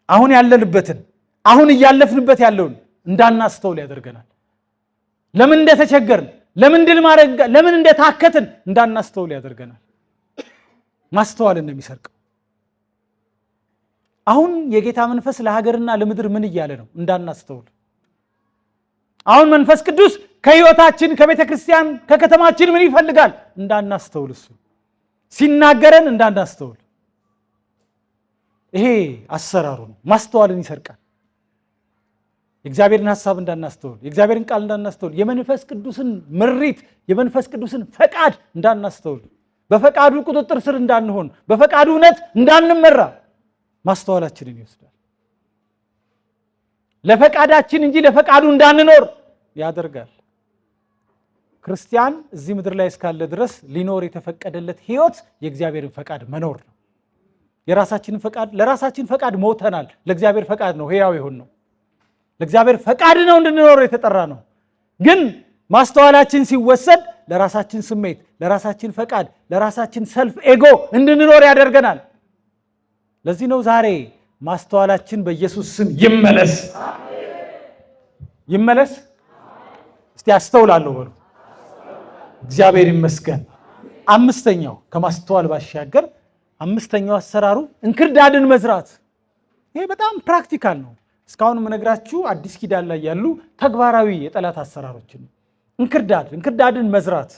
አሁን ያለንበትን፣ አሁን እያለፍንበት ያለውን እንዳናስተውል ያደርገናል። ለምን እንደተቸገርን፣ ለምን እንደታከትን እንዳናስተውል ያደርገናል። ማስተዋልን ነው የሚሰርቀው። አሁን የጌታ መንፈስ ለሀገርና ለምድር ምን እያለ ነው? እንዳናስተውል። አሁን መንፈስ ቅዱስ ከህይወታችን፣ ከቤተ ክርስቲያን፣ ከከተማችን ምን ይፈልጋል? እንዳናስተውል። እሱ ሲናገረን እንዳናስተውል። ይሄ አሰራሩ ነው። ማስተዋልን ይሰርቃል። የእግዚአብሔርን ሐሳብ እንዳናስተውል፣ የእግዚአብሔርን ቃል እንዳናስተውል፣ የመንፈስ ቅዱስን ምሪት፣ የመንፈስ ቅዱስን ፈቃድ እንዳናስተውል፣ በፈቃዱ ቁጥጥር ስር እንዳንሆን፣ በፈቃዱ እውነት እንዳንመራ ማስተዋላችንን ይወስዳል። ለፈቃዳችን እንጂ ለፈቃዱ እንዳንኖር ያደርጋል። ክርስቲያን እዚህ ምድር ላይ እስካለ ድረስ ሊኖር የተፈቀደለት ህይወት የእግዚአብሔርን ፈቃድ መኖር ነው። ለራሳችን ፈቃድ ሞተናል። ለእግዚአብሔር ፈቃድ ነው ሕያው የሆን ነው። ለእግዚአብሔር ፈቃድ ነው እንድንኖር የተጠራ ነው። ግን ማስተዋላችን ሲወሰድ ለራሳችን ስሜት፣ ለራሳችን ፈቃድ፣ ለራሳችን ሰልፍ ኤጎ እንድንኖር ያደርገናል። ለዚህ ነው ዛሬ ማስተዋላችን በኢየሱስ ስም ይመለስ። ይመለስ። እስቲ አስተውላለሁ በሉ። እግዚአብሔር ይመስገን። አምስተኛው ከማስተዋል ባሻገር አምስተኛው አሰራሩ እንክርዳድን መዝራት። ይሄ በጣም ፕራክቲካል ነው። እስካሁን የምነግራችሁ አዲስ ኪዳን ላይ ያሉ ተግባራዊ የጠላት አሰራሮችን። እንክርዳድን መዝራት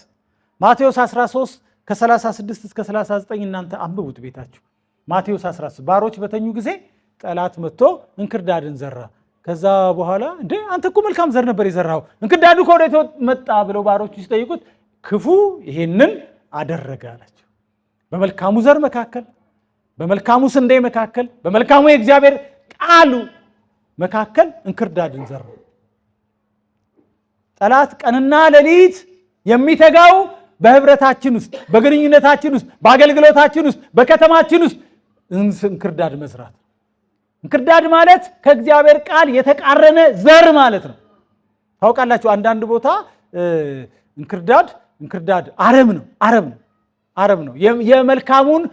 ማቴዎስ 13 ከ36 እስከ 39 እናንተ አንብቡት ቤታችሁ። ማቴዎስ 13 ባሮች በተኙ ጊዜ ጠላት መጥቶ እንክርዳድን ዘራ። ከዛ በኋላ እንዴ አንተ እኮ መልካም ዘር ነበር የዘራው፣ እንክርዳዱ ከወዴት መጣ ብለው ባሮቹ ሲጠይቁት ክፉ ይሄንን አደረገ አላቸው። በመልካሙ ዘር መካከል፣ በመልካሙ ስንዴ መካከል፣ በመልካሙ የእግዚአብሔር ቃሉ መካከል እንክርዳድን ዘራ። ጠላት ቀንና ሌሊት የሚተጋው በህብረታችን ውስጥ፣ በግንኙነታችን ውስጥ፣ በአገልግሎታችን ውስጥ፣ በከተማችን ውስጥ እንክርዳድ መዝራት። እንክርዳድ ማለት ከእግዚአብሔር ቃል የተቃረነ ዘር ማለት ነው። ታውቃላችሁ አንዳንድ ቦታ እንክርዳድ አረም ነው። የመልካሙን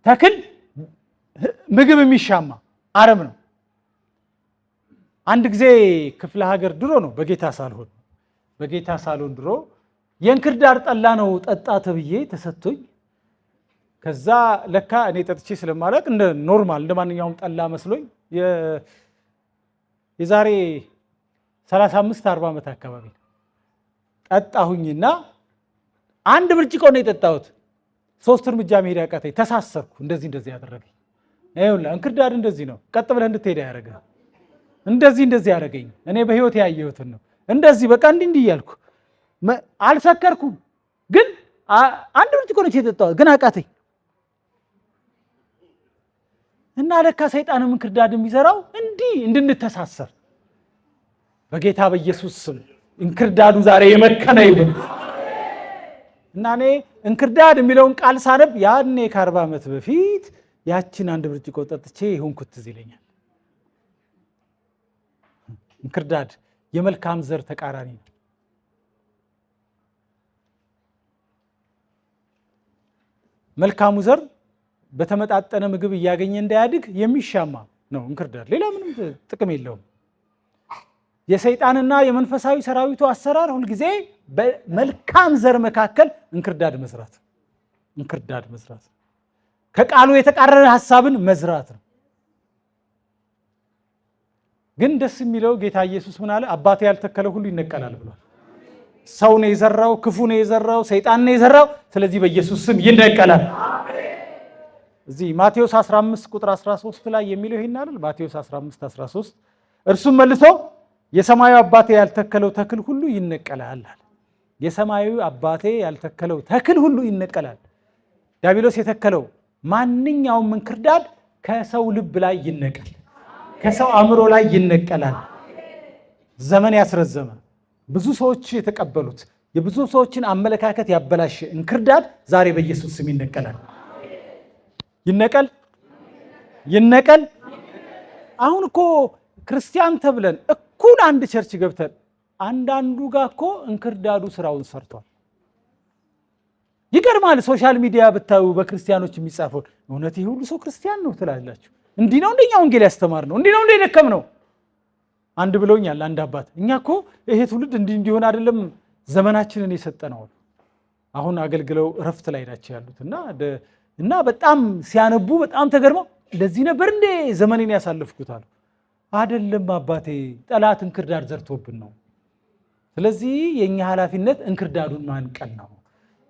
ተክል ምግብ የሚሻማ አረም ነው። አንድ ጊዜ ክፍለ ሀገር ድሮ ነው በጌታ ሳልሆን ድሮ የእንክርዳድ ጠላ ነው ጠጣ ተብዬ ተሰጥቶኝ፣ ከዛ ለካ እኔ ጠጥቼ ስለማላውቅ እንደ ኖርማል እንደ ማንኛውም ጠላ መስሎኝ የዛሬ 35-40 ዓመት አካባቢ ጠጣሁኝና አንድ ብርጭቆ ነው የጠጣሁት። 3 እርምጃ መሄድ ያቃተኝ፣ ተሳሰርኩ። እንደዚህ ያደረገኝ ይኸውልህ እንክርዳድ እንደዚህ ነው። ቀጥ ብለህ እንድትሄድ ያደርጋል። እንደዚህ ያደረገኝ እኔ በህይወት ያየሁትን ነው። እንደዚህ በቃ እንዲህ እያልኩ አልሰከርኩም፣ ግን አንድ ብርጭቆ ነው የጠጣሁት፣ ግን አቃተኝ። እና ለካ ሰይጣንም እንክርዳድ የሚዘራው እንዲህ እንድንተሳሰር። በጌታ በኢየሱስ ስም እንክርዳዱ ዛሬ የመከነ ይሁን። እና እኔ እንክርዳድ የሚለውን ቃል ሳነብ ያኔ ከ40 ዓመት በፊት ያችን አንድ ብርጭቆ ጠጥቼ ይሁንኩት ትዝ ይለኛል። እንክርዳድ የመልካም ዘር ተቃራኒ ነው። መልካሙ ዘር በተመጣጠነ ምግብ እያገኘ እንዳያድግ የሚሻማ ነው እንክርዳድ። ሌላ ምንም ጥቅም የለውም። የሰይጣንና የመንፈሳዊ ሰራዊቱ አሰራር ሁልጊዜ በመልካም ዘር መካከል እንክርዳድ መዝራት፣ ከቃሉ የተቃረነ ሐሳብን መዝራት ነው። ግን ደስ የሚለው ጌታ ኢየሱስ ምን አለ? አባቴ ያልተከለ ሁሉ ይነቀላል ብሏል። ሰው ነው የዘራው፣ ክፉ ነው የዘራው፣ ሰይጣን ነው የዘራው። ስለዚህ በኢየሱስ ስም ይነቀላል። እዚህ ማቴዎስ 15 ቁጥር 13 ላይ የሚለው ይሄን አይደል? ማቴዎስ 15:13 እርሱም መልሶ የሰማዩ አባቴ ያልተከለው ተክል ሁሉ ይነቀላል። የሰማዩ አባቴ ያልተከለው ተክል ሁሉ ይነቀላል። ዲያብሎስ የተከለው ማንኛውም እንክርዳድ ከሰው ልብ ላይ ይነቀል፣ ከሰው አእምሮ ላይ ይነቀላል። ዘመን ያስረዘመ ብዙ ሰዎች የተቀበሉት የብዙ ሰዎችን አመለካከት ያበላሸ እንክርዳድ ዛሬ በኢየሱስ ስም ይነቀላል። ይነቀል። አሁን እኮ ክርስቲያን ተብለን እኩል አንድ ቸርች ገብተን አንዳንዱ ጋር እኮ እንክርዳዱ ስራውን ሰርቷል። ይገርማል። ሶሻል ሚዲያ ብታዩ በክርስቲያኖች የሚጻፈው እውነት ይሄ ሁሉ ሰው ክርስቲያን ነው ትላላችሁ። እንዲህ ነው እንደኛ ወንጌል ያስተማር ነው፣ እንዲህ ነው እንደደከም ነው። አንድ ብለውኛል አንድ አባት፣ እኛ እኮ ይሄ ትውልድ እንዲሆን አይደለም ዘመናችንን የሰጠነው። አሁን አገልግለው እረፍት ላይ ናቸው ያሉት እና በጣም ሲያነቡ በጣም ተገርመው እንደዚህ ነበር እንዴ ዘመኔን ያሳለፍኩት አሉ። አይደለም አባቴ፣ ጠላት እንክርዳድ ዘርቶብን ነው። ስለዚህ የኛ ኃላፊነት እንክርዳዱን ማንቀል ነው።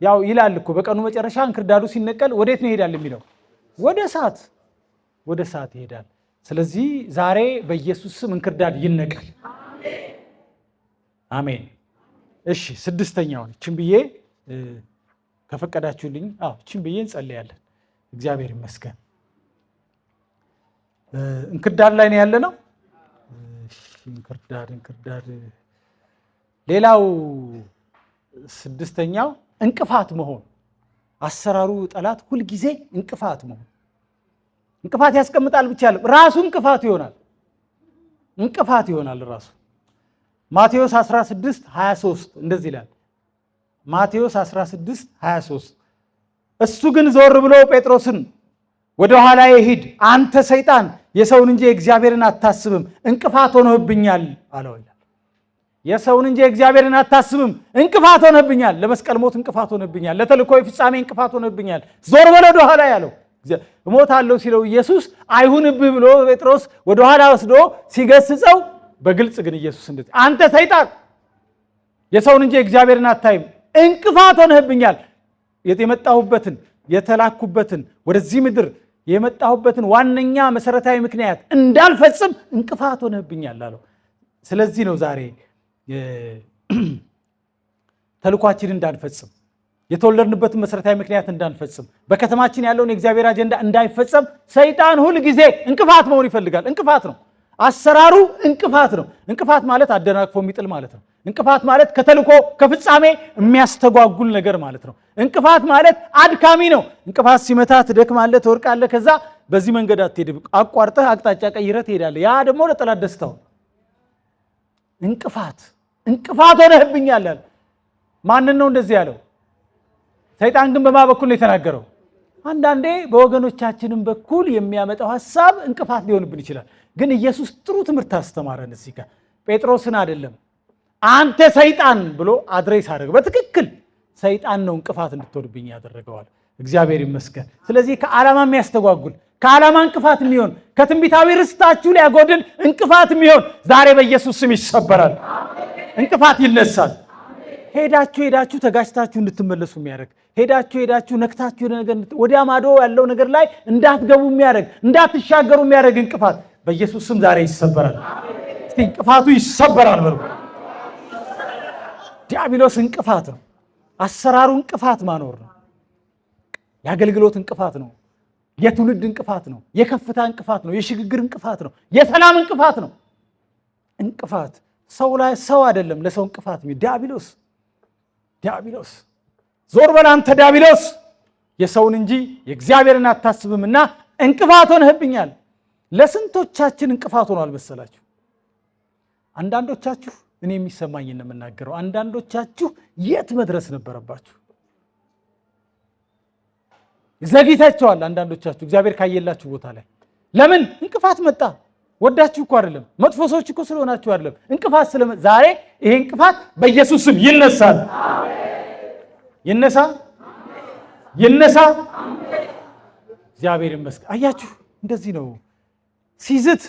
ያው ይላል እኮ በቀኑ መጨረሻ እንክርዳዱ ሲነቀል ወዴት ነው ይሄዳል የሚለው? ወደ እሳት ይሄዳል። ስለዚህ ዛሬ በኢየሱስ ስም እንክርዳድ ይነቀል። አሜን። እሺ፣ ስድስተኛውን እችን ብዬ ከፈቀዳችሁልኝ እችን ብዬ እንጸልያለን። እግዚአብሔር ይመስገን። እንክርዳድ ላይ ነው ያለ ነው። እንክርዳድ ሌላው ስድስተኛው እንቅፋት መሆን። አሰራሩ ጠላት ሁልጊዜ እንቅፋት መሆን። እንቅፋት ያስቀምጣል ብቻ አይደለም፣ ራሱ እንቅፋት ይሆናል ራሱ። ማቴዎስ 16:23 እንደዚህ ይላል። ማቴዎስ 16:23 እሱ ግን ዞር ብሎ ጴጥሮስን ወደ ኋላ ሂድ አንተ ሰይጣን፣ የሰውን እንጂ የእግዚአብሔርን አታስብም፣ እንቅፋት ሆነህብኛል አለው ይላል። የሰውን እንጂ የእግዚአብሔርን አታስብም፣ እንቅፋት ሆነህብኛል። ለመስቀል ሞት እንቅፋት ሆነህብኛል። ለተልእኮ ፍጻሜ እንቅፋት ሆነህብኛል። ዞር በል ወደ ኋላ ያለው እሞታለሁ ሲለው ኢየሱስ አይሁንብህ ብሎ ጴጥሮስ ወደ ኋላ ወስዶ ሲገስጸው፣ በግልጽ ግን ኢየሱስ እንደዚህ አንተ ሰይጣን፣ የሰውን እንጂ የእግዚአብሔርን አታይም፣ እንቅፋት ሆነህብኛል። የመጣሁበትን የተላኩበትን ወደዚህ ምድር የመጣሁበትን ዋነኛ መሰረታዊ ምክንያት እንዳልፈጽም እንቅፋት ሆነህብኛል አለው። ስለዚህ ነው ዛሬ ተልኳችን እንዳንፈጽም፣ የተወለድንበትን መሰረታዊ ምክንያት እንዳንፈጽም፣ በከተማችን ያለውን የእግዚአብሔር አጀንዳ እንዳይፈጸም ሰይጣን ሁል ጊዜ እንቅፋት መሆን ይፈልጋል። እንቅፋት ነው አሰራሩ፣ እንቅፋት ነው። እንቅፋት ማለት አደናቅፎ የሚጥል ማለት ነው። እንቅፋት ማለት ከተልእኮ ከፍጻሜ የሚያስተጓጉል ነገር ማለት ነው። እንቅፋት ማለት አድካሚ ነው። እንቅፋት ሲመታ ትደክማለህ፣ ትወርቃለህ። ከዛ በዚህ መንገድ አትሄድም፣ አቋርጠህ አቅጣጫ ቀይረህ ትሄዳለህ። ያ ደግሞ ለጠላት ደስታው። እንቅፋት ሆነህብኛል አለ። ማንን ነው እንደዚህ ያለው? ሰይጣን ግን በማ በኩል ነው የተናገረው? አንዳንዴ በወገኖቻችንም በኩል የሚያመጣው ሐሳብ እንቅፋት ሊሆንብን ይችላል። ግን ኢየሱስ ጥሩ ትምህርት አስተማረን። እዚህ ጋር ጴጥሮስን አይደለም አንተ ሰይጣን ብሎ አድሬስ አደረገው። በትክክል ሰይጣን ነው እንቅፋት እንድትሆንብኝ ያደረገዋል። እግዚአብሔር ይመስገን። ስለዚህ ከዓላማ የሚያስተጓጉል ከዓላማ እንቅፋት የሚሆን ከትንቢታዊ ርስታችሁ ሊያጎድል እንቅፋት የሚሆን ዛሬ በኢየሱስ ስም ይሰበራል። እንቅፋት ይነሳል። ሄዳችሁ ተጋጭታችሁ እንድትመለሱ የሚያደርግ ሄዳችሁ ነክታችሁ ነገር ወዲያ ማዶ ያለው ነገር ላይ እንዳትገቡ የሚያደርግ እንዳትሻገሩ የሚያደርግ እንቅፋት በኢየሱስ ስም ዛሬ ይሰበራል። እስቲ እንቅፋቱ ይሰበራል በሉ። ዲያብሎስ እንቅፋት ነው። አሰራሩ እንቅፋት ማኖር ነው። የአገልግሎት እንቅፋት ነው። የትውልድ እንቅፋት ነው። የከፍታ እንቅፋት ነው። የሽግግር እንቅፋት ነው። የሰላም እንቅፋት ነው። እንቅፋት ሰው ላይ ሰው አይደለም ለሰው እንቅፋት ዲያብሎስ ዞር በል አንተ ዲያብሎስ፣ የሰውን እንጂ የእግዚአብሔርን አታስብምና እንቅፋት ሆነህብኛል። ለስንቶቻችን እንቅፋት ሆኗል መሰላችሁ? አንዳንዶቻችሁ እኔ የሚሰማኝ ነው የምናገረው፣ አንዳንዶቻችሁ የት መድረስ ነበረባችሁ? ዘግይታችኋል። አንዳንዶቻችሁ እግዚአብሔር ካየላችሁ ቦታ ላይ ለምን እንቅፋት መጣ? ወዳችሁ እኮ አይደለም፣ መጥፎ ሰዎች እኮ ስለሆናችሁ አይደለም። እንቅፋት ዛሬ ይሄ እንቅፋት በኢየሱስ ስም ይነሳል። ይነሳ። እግዚአብሔር ይመስገን። አያችሁ፣ እንደዚህ ነው ሲዝት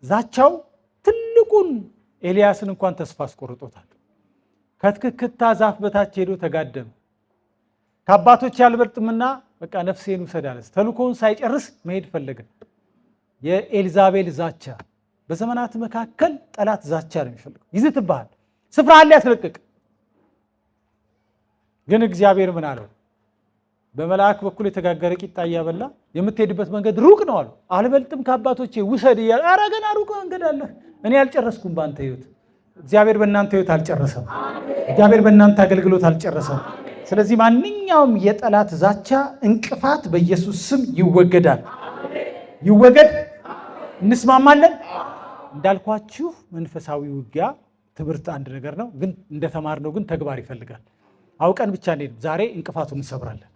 ዛቻው ትልቁን ኤልያስን እንኳን ተስፋ አስቆርጦታል። ከትክክታ ዛፍ በታች ሄዶ ተጋደመ። ከአባቶች ያልበልጥምና በቃ ነፍሴን ውሰድ አለ። ተልኮውን ሳይጨርስ መሄድ ፈለገ። የኤልዛቤል ዛቻ። በዘመናት መካከል ጠላት ዛቻ ነው የሚፈልገው። ይዝትብሃል፣ ስፍራህን ሊያስለቅቅ። ግን እግዚአብሔር ምን አለው? በመልአክ በኩል የተጋገረ ቂጣ እያበላ የምትሄድበት መንገድ ሩቅ ነው አሉ። አልበልጥም ከአባቶቼ ውሰድ እያለ፣ ኧረ ገና ሩቅ መንገድ አለ። እኔ አልጨረስኩም በአንተ ህይወት። እግዚአብሔር በእናንተ ህይወት አልጨረሰም። እግዚአብሔር በእናንተ አገልግሎት አልጨረሰም። ስለዚህ ማንኛውም የጠላት ዛቻ፣ እንቅፋት በኢየሱስ ስም ይወገዳል። ይወገድ። እንስማማለን። እንዳልኳችሁ መንፈሳዊ ውጊያ ትምህርት አንድ ነገር ነው፣ ግን እንደተማርነው ግን ተግባር ይፈልጋል። አውቀን ብቻ እንሄድ። ዛሬ እንቅፋቱን እንሰብራለን።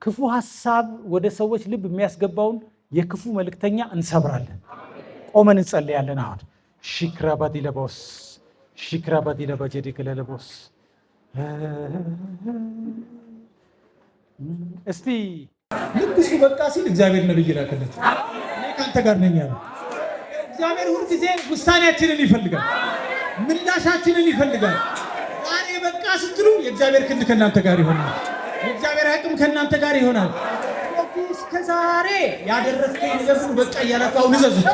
ክፉ ሐሳብ ወደ ሰዎች ልብ የሚያስገባውን የክፉ መልእክተኛ እንሰብራለን። ቆመን እንጸልያለን። አሁን ሺክራባዲ ለቦስ ሺክራባዲ ለባጀዲ ለቦስ እስቲ ንግሱ በቃ ሲል እግዚአብሔር ነብይ ላከለት። እኔ ካንተ ጋር ነኝ ያለው እግዚአብሔር ሁሉ ጊዜ ውሳኔያችንን ይፈልጋል፣ ምላሻችንን ይፈልጋል። ዛሬ በቃ ስትሉ የእግዚአብሔር ክንድ ከእናንተ ጋር ይሆናል። የእግዚአብሔር አቅም ከእናንተ ጋር ይሆናል። እስከ ዛሬ ያደረግከኝ ነገር ሁሉ በቃ እያላችሁ አሁን እዘዙት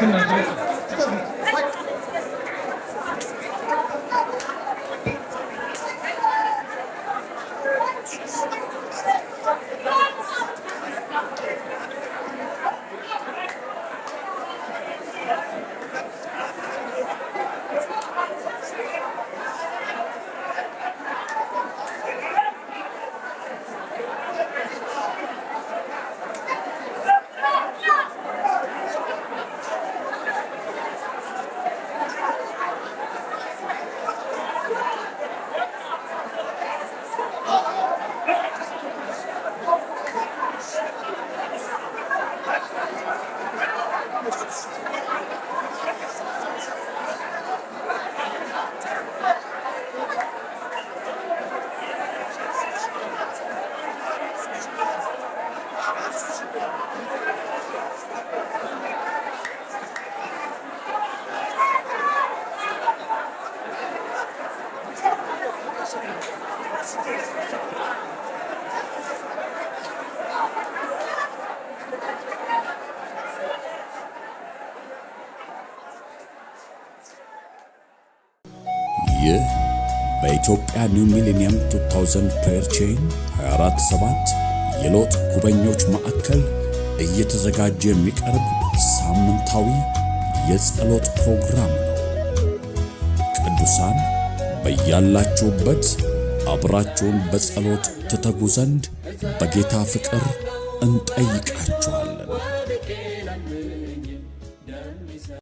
እናንተ ይህ በኢትዮጵያ ኒው ሚሌኒየም 2000 ፕሬየር ቼን 247 የሎጥ ጉበኞች ማዕከል እየተዘጋጀ የሚቀርብ ሳምንታዊ የጸሎት ፕሮግራም ነው። ቅዱሳን በያላችሁበት አብራችሁን በጸሎት ትተጉ ዘንድ በጌታ ፍቅር እንጠይቃችኋለን።